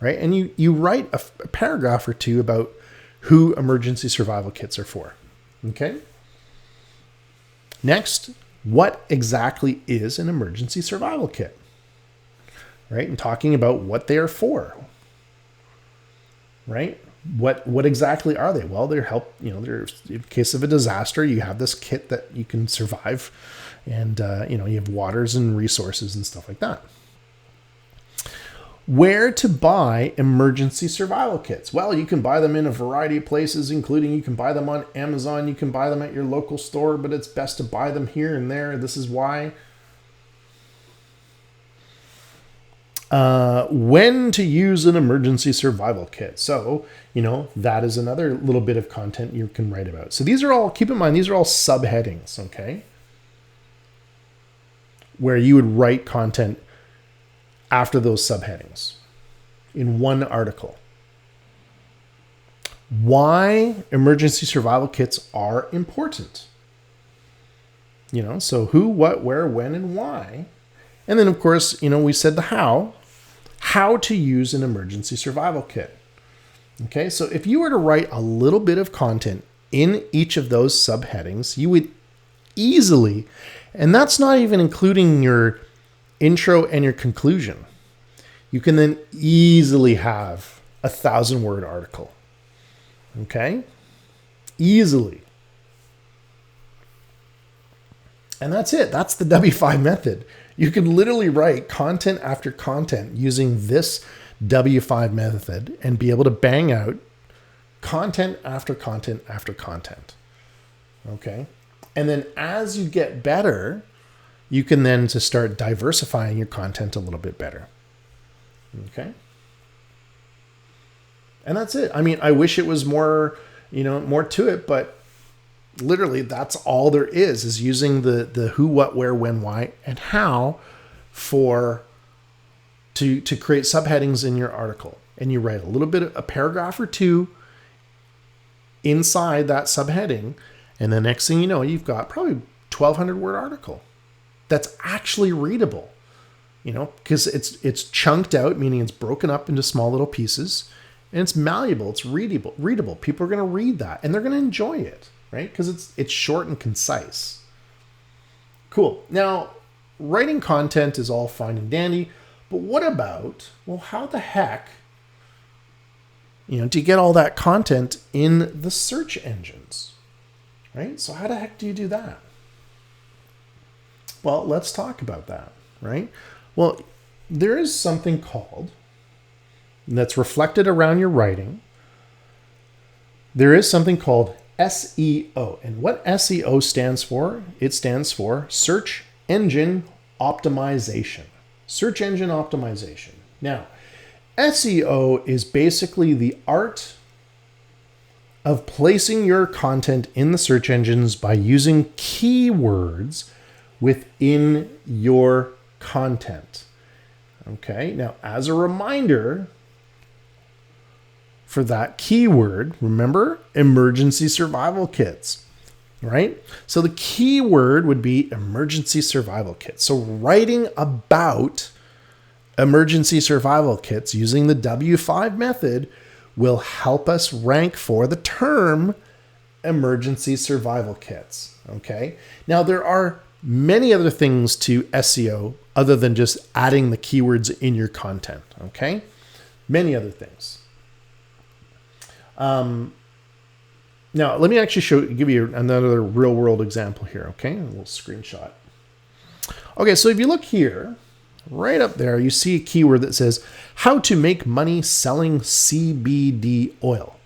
Right? And you write a paragraph or two about who emergency survival kits are for. Okay? Next, what exactly is an emergency survival kit? Right? And talking about what they are for. Right? What exactly are they? Well, they're they're in case of a disaster, you have this kit that you can survive, and you have waters and resources and stuff like that. Where to buy emergency survival kits? Well, you can buy them in a variety of places, including you can buy them on Amazon, you can buy them at your local store, but it's best to buy them here and there. This is why. When to use an emergency survival kit. So, that is another little bit of content you can write about. So these are all, keep in mind, these are all subheadings, okay? Where you would write content after those subheadings in one article. Why emergency survival kits are important. So who, what, where, when, and why. And then, of course, we said the how to use an emergency survival kit. Okay, so if you were to write a little bit of content in each of those subheadings, you would easily, and that's not even including your intro and your conclusion, you can then easily have a 1,000-word article. Okay, easily. And that's it. That's the W5 method. You can literally write content after content using this W5 method and be able to bang out content after content after content. Okay. And then as you get better, you can then to start diversifying your content a little bit better. Okay. And that's it. I mean, I wish it was more to it, but literally that's all there is using the who, what, where, when, why, and how to create subheadings in your article. And you write a little bit, a paragraph or two inside that subheading. And the next thing you know, you've got probably 1,200 word article that's actually readable, because it's chunked out, meaning it's broken up into small little pieces, and it's malleable. It's readable. People are going to read that and they're going to enjoy it. Right? Because it's short and concise. Cool. Now, writing content is all fine and dandy, but what about, how the heck, do you get all that content in the search engines? Right? So how the heck do you do that? Well, let's talk about that, right? Well, there is something called, that's reflected around your writing, there is something called SEO. And what SEO stands for? It stands for Search Engine Optimization. Search Engine Optimization. Now, SEO is basically the art of placing your content in the search engines by using keywords within your content. Okay, now as a reminder, for that keyword, remember, emergency survival kits, right? So the keyword would be emergency survival kits. So writing about emergency survival kits using the W5 method will help us rank for the term emergency survival kits, okay? Now, there are many other things to SEO other than just adding the keywords in your content, okay? Many other things. Now, let me actually give you another real world example here. Okay, a little screenshot. Okay, so if you look here, right up there, you see a keyword that says how to make money selling CBD oil.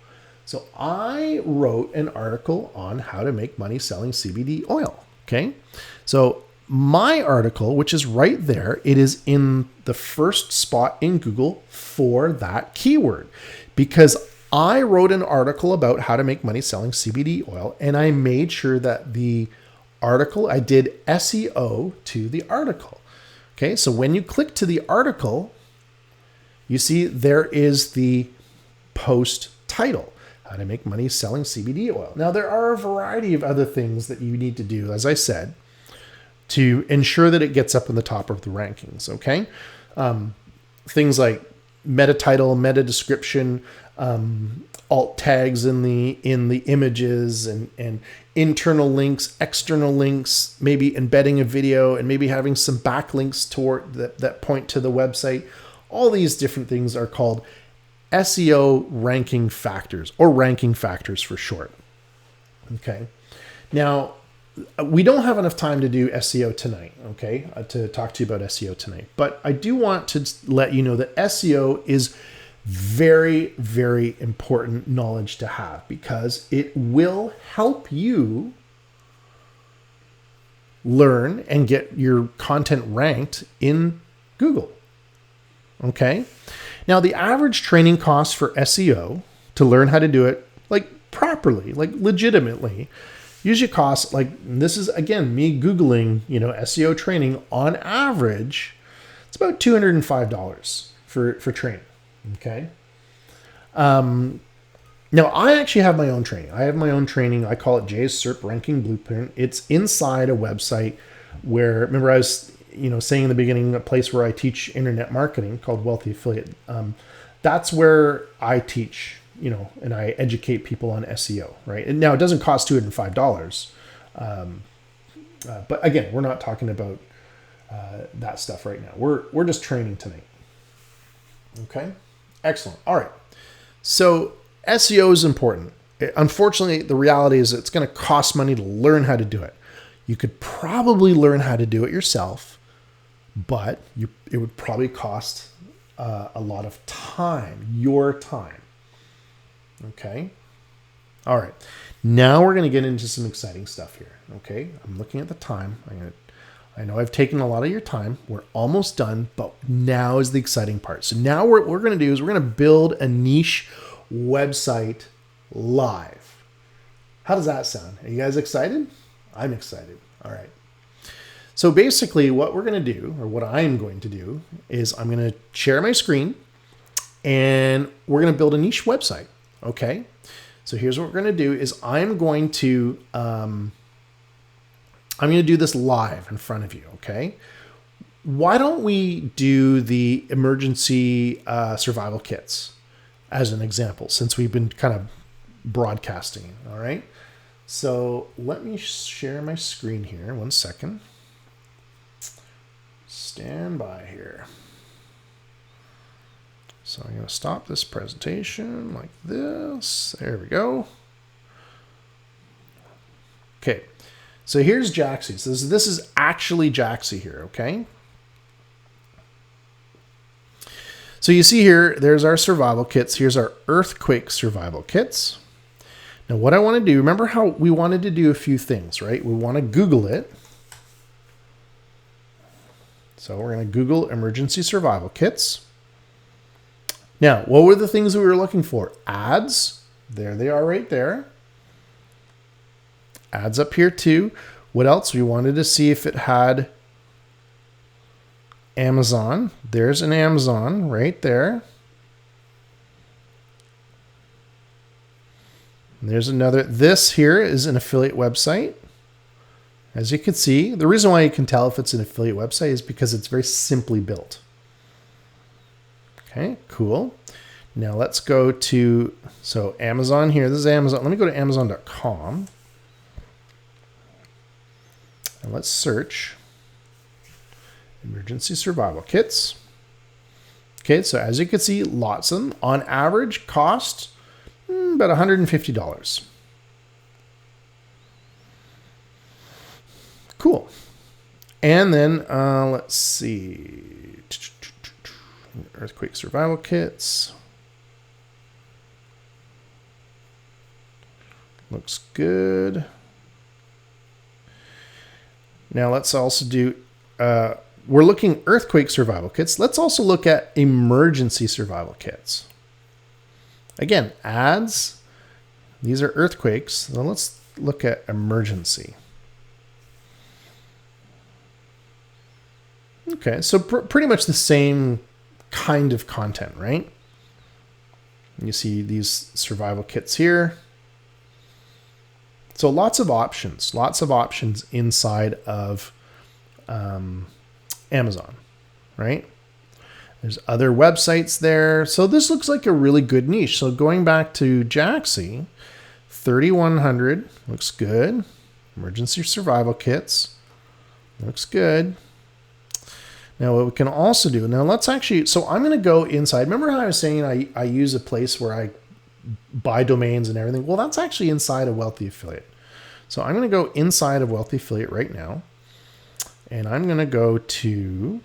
So I wrote an article on how to make money selling CBD oil. Okay, so my article, which is right there, it is in the first spot in Google for that keyword because I wrote an article about how to make money selling CBD oil, and I made sure that the article, I did SEO to the article. Okay, so when you click to the article, you see there is the post title, how to make money selling CBD oil. Now, there are a variety of other things that you need to do, as I said, to ensure that it gets up in the top of the rankings, okay? Things like meta title, meta description, alt tags in the images and internal links, external links, maybe embedding a video and maybe having some backlinks toward that point to the website. All these different things are called SEO ranking factors, or ranking factors for short. Okay. Now, we don't have enough time to do SEO tonight, okay, to talk to you about SEO tonight. But I do want to let you know that SEO is very, very important knowledge to have because it will help you learn and get your content ranked in Google. Okay. Now, the average training cost for SEO to learn how to do it like properly, like legitimately, usually costs like, this is again me Googling, SEO training on average, it's about $205 for training. Okay. Now, I actually have my own training. I call it Jay's SERP Ranking Blueprint. It's inside a website where, remember I was, saying in the beginning, a place where I teach internet marketing called Wealthy Affiliate. That's where I teach, and I educate people on SEO, right? And now it doesn't cost $205. But again, we're not talking about that stuff right now. We're just training tonight. Okay, excellent. All right. So SEO is important. Unfortunately, the reality is it's going to cost money to learn how to do it. You could probably learn how to do it yourself, but it would probably cost a lot of time, your time. Okay. All right. Now we're going to get into some exciting stuff here. Okay. I'm looking at the time. I know I've taken a lot of your time. We're almost done, but now is the exciting part. So now what we're going to do is we're going to build a niche website live. How does that sound? Are you guys excited? I'm excited. All right. So basically what we're going to do, or what I'm going to do, is I'm going to share my screen and we're going to build a niche website. Okay. So here's what we're going to do is I'm going to do this live in front of you. Okay. Why don't we do the emergency survival kits as an example, since we've been kind of broadcasting. All right. So let me share my screen here. 1 second. Stand by here. So I'm going to stop this presentation like this. There we go. Okay. So here's Jaxi. So this is actually Jaxi here. Okay. So you see here, there's our survival kits. Here's our earthquake survival kits. Now what I want to do, remember how we wanted to do a few things, right? We want to Google it. So we're going to Google emergency survival kits. Now, what were the things we were looking for? Ads. There they are right there. Ads up here too. What else? We wanted to see if it had Amazon. There's an Amazon right there. And there's another. This here is an affiliate website. As you can see, the reason why you can tell if it's an affiliate website is because it's very simply built. Okay, cool. Now let's go to, so Amazon here. This is Amazon. Let me go to Amazon.com. And let's search emergency survival kits. Okay, so as you can see, lots of them. On average, cost about $150. Cool. And then let's see. Earthquake survival kits. Looks good. Now let's also do, we're looking earthquake survival kits. Let's also look at emergency survival kits. Again, ads. These are earthquakes. Now let's look at emergency. Okay, so pretty much the same kind of content, right? You see these survival kits here. So lots of options inside of Amazon, right? There's other websites there. So this looks like a really good niche. So going back to Jaxi, 3,100 looks good. Emergency survival kits looks good. Now what we can also do, now let's actually, so I'm going to go inside. Remember how I was saying I use a place where I buy domains and everything? Well, that's actually inside of Wealthy Affiliate. So I'm going to go inside of Wealthy Affiliate right now. And I'm going to go to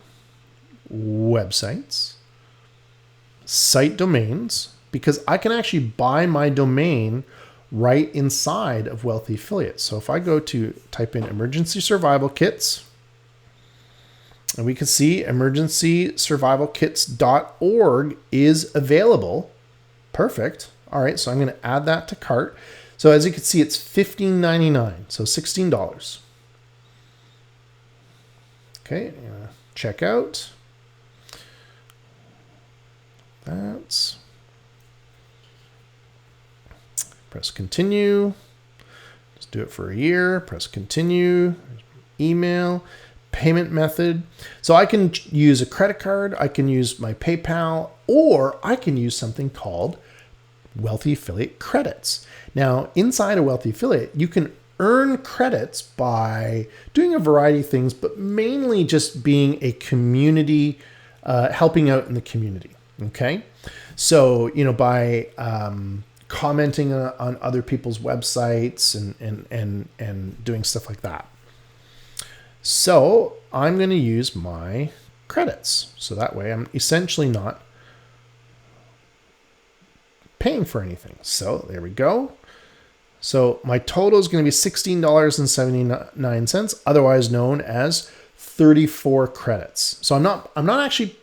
websites, site domains, because I can actually buy my domain right inside of Wealthy Affiliate. So if I go to type in emergency survival kits, And we can see emergencysurvivalkits.org is available. Perfect. All right, so I'm going to add that to cart. So as you can see, it's $15.99, so $16. Okay, check out. That's. Press continue. Just do it for a year. Press continue. Email. Payment method. So I can use a credit card, I can use my PayPal, or I can use something called Wealthy Affiliate Credits. Now, inside a Wealthy Affiliate, you can earn credits by doing a variety of things, but mainly just being a community, helping out in the community. Okay. So, by commenting on other people's websites and doing stuff like that. So I'm going to use my credits. So that way I'm essentially not paying for anything. So there we go. So my total is going to be $16.79, otherwise known as 34 credits. So I'm not actually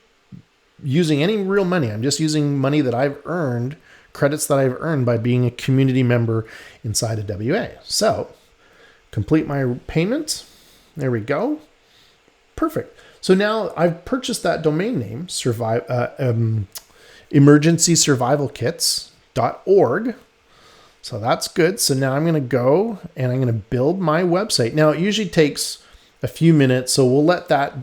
using any real money. I'm just using money that I've earned, credits that I've earned by being a community member inside of WA. So complete my payment. There we go. Perfect. So now I've purchased that domain name, emergencysurvivalkits.org. So that's good. So now I'm going to go and I'm going to build my website. Now it usually takes a few minutes, so we'll let that,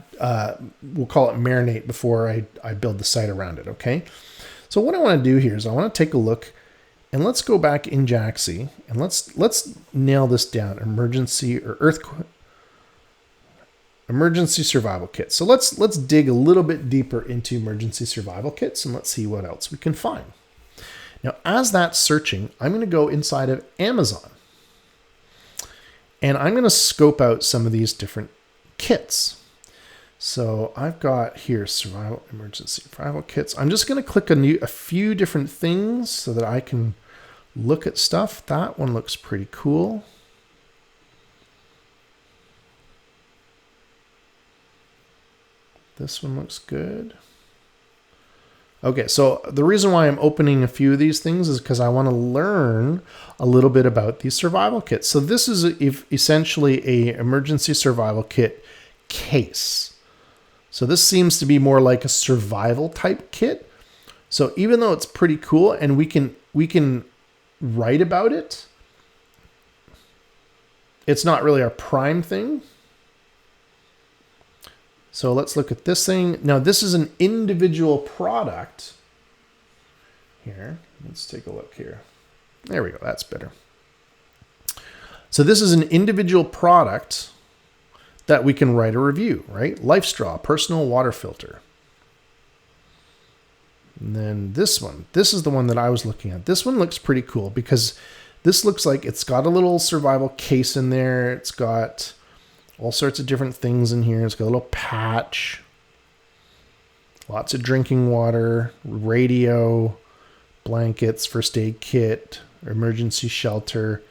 we'll call it marinate before I build the site around it, okay? So what I want to do here is I want to take a look, and let's go back in Jaxi, and let's nail this down, emergency survival kits. So let's dig a little bit deeper into emergency survival kits, and let's see what else we can find. Now, as that's searching, I'm going to go inside of Amazon. And I'm going to scope out some of these different kits. So I've got here emergency survival kits. I'm just going to click a few different things so that I can look at stuff. That one looks pretty cool. This one looks good. Okay, so the reason why I'm opening a few of these things is because I want to learn a little bit about these survival kits. So this is essentially a emergency survival kit case. So this seems to be more like a survival type kit. So even though it's pretty cool and we can write about it, it's not really our prime thing. So let's look at this thing. Now this is an individual product. Here, let's take a look here. There we go, that's better. So this is an individual product that we can write a review, right? LifeStraw, personal water filter. And then this one, this is the one that I was looking at. This one looks pretty cool because this looks like it's got a little survival case in there. It's got all sorts of different things in here. It's got a little patch, lots of drinking water, radio, blankets, first aid kit, emergency shelter,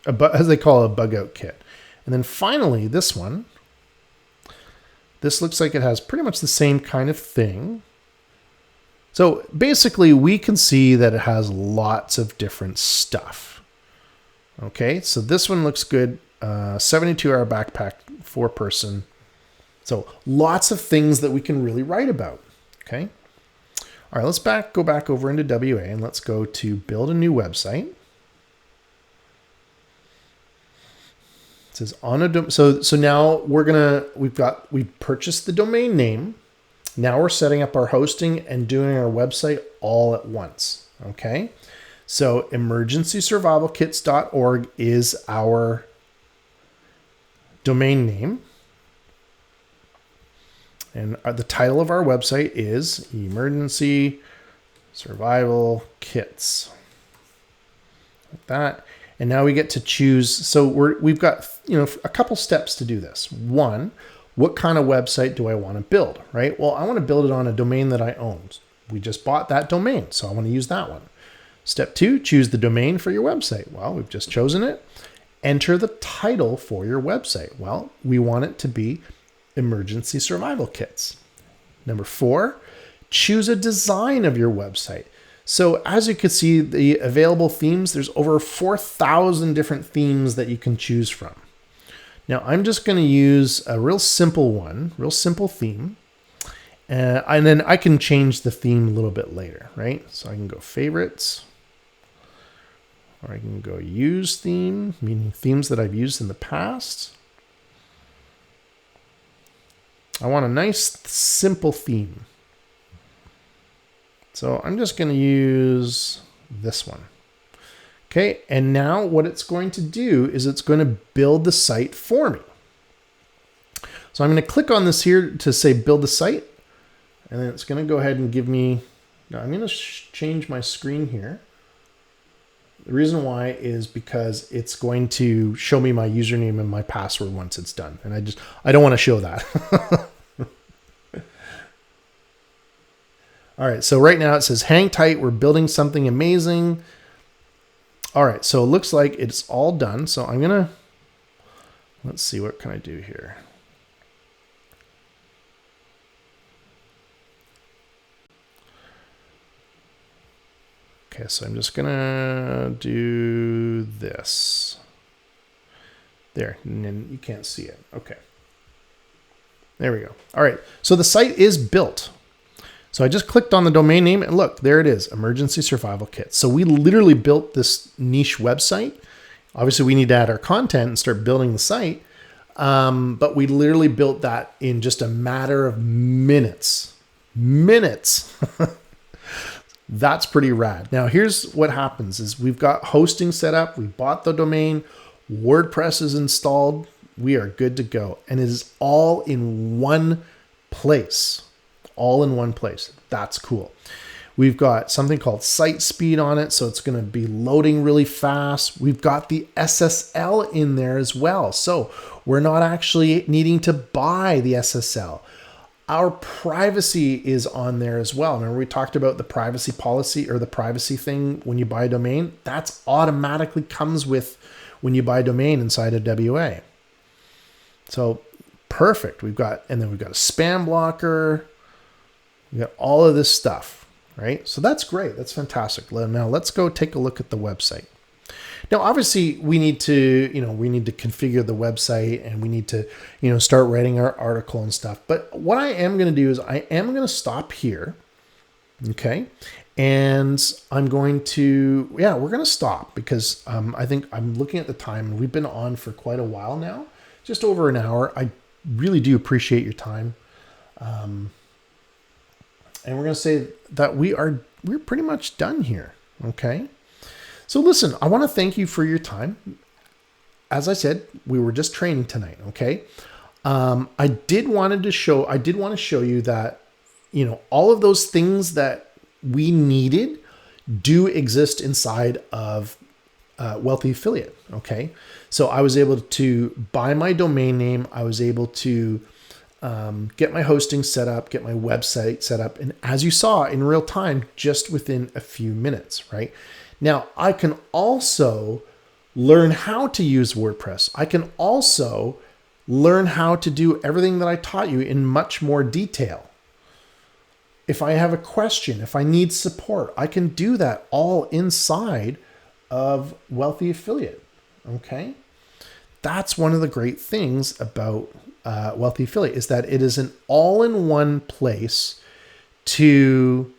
as they call it, a bug out kit. And then finally, this one, this looks like it has pretty much the same kind of thing. So basically we can see that it has lots of different stuff. Okay, so this one looks good. 72-hour backpack, 4-person. So lots of things that we can really write about. Okay. All right, let's go back over into WA and let's go to build a new website. It says on a so now we've purchased the domain name. Now we're setting up our hosting and doing our website all at once. Okay. So emergencysurvivalkits.org is our domain name. And the title of our website is Emergency Survival Kits. Like that. And now we get to choose. So we've got, a couple steps to do this. One, what kind of website do I want to build, right? Well, I want to build it on a domain that I own. We just bought that domain, so I want to use that one. Step 2, choose the domain for your website. Well, we've just chosen it. enter the title for your website. Well, we want it to be Emergency Survival Kits. Number 4, choose a design of your website. So as you can see, the available themes, there's over 4,000 different themes that you can choose from. Now I'm just going to use a real simple theme. And then I can change the theme a little bit later, right? So I can go favorites, or I can go use theme, meaning themes that I've used in the past. I want a nice simple theme. So I'm just going to use this one. Okay, and now what it's going to do is it's going to build the site for me. So I'm going to click on this here to say build the site, and then it's going to go ahead and give me, now I'm going to change my screen here. The reason why is because it's going to show me my username and my password once it's done. And I don't want to show that. All right, so right now it says hang tight, we're building something amazing. All right, so it looks like it's all done. So I'm gonna, let's see, what can I do here? Okay, so I'm just gonna do this. There, and then you can't see it. Okay. There we go. All right, so the site is built. So I just clicked on the domain name and look, there it is, Emergency Survival Kit. So we literally built this niche website. Obviously we need to add our content and start building the site. But we literally built that in just a matter of minutes. That's pretty rad. Now here's what happens is we've got hosting set up. We bought the domain, WordPress is installed. We are good to go. And it is all in one place. All in one place. That's cool. We've got something called site speed on it, so it's going to be loading really fast. We've got the SSL in there as well, so we're not actually needing to buy the SSL. Our privacy is on there as well. Remember we talked about the privacy policy or the privacy thing when you buy a domain? That's automatically comes with when you buy a domain inside of WA. So perfect. We've got a spam blocker. We got all of this stuff, right? So that's great. That's fantastic. Now let's go take a look at the website. Now, obviously we need to configure the website and we need to, start writing our article and stuff. But what I am going to do is I am going to stop here. Okay. And I'm going to, we're going to stop because I think I'm looking at the time and we've been on for quite a while now, just over an hour. I really do appreciate your time. And we're going to say that we're pretty much done here. Okay. So listen, I want to thank you for your time. As I said, we were just training tonight. Okay. I did want to show you that, all of those things that we needed do exist inside of Wealthy Affiliate. Okay. So I was able to buy my domain name. I was able to get my hosting set up, get my website set up. And as you saw in real time, just within a few minutes, right? Now I can also learn how to use WordPress. I can also learn how to do everything that I taught you in much more detail. If I have a question, if I need support, I can do that all inside of Wealthy Affiliate. Okay. That's one of the great things about Wealthy Affiliate is that it is an all-in-one place to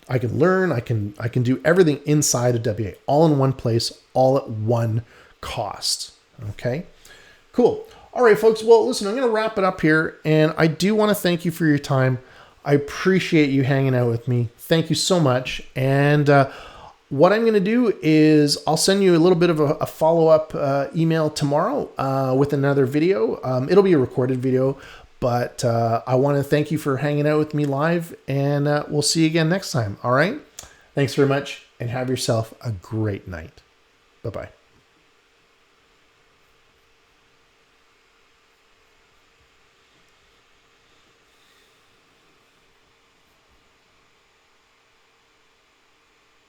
I can learn, I can do everything inside of WA, all in one place, all at one cost. Okay, cool. All right, folks. Well, listen, I'm going to wrap it up here, and I do want to thank you for your time. I appreciate you hanging out with me. Thank you so much. And what I'm going to do is I'll send you a little bit of a follow-up email tomorrow with another video. It'll be a recorded video, but I want to thank you for hanging out with me live, and we'll see you again next time. All right? Thanks very much, and have yourself a great night. Bye-bye.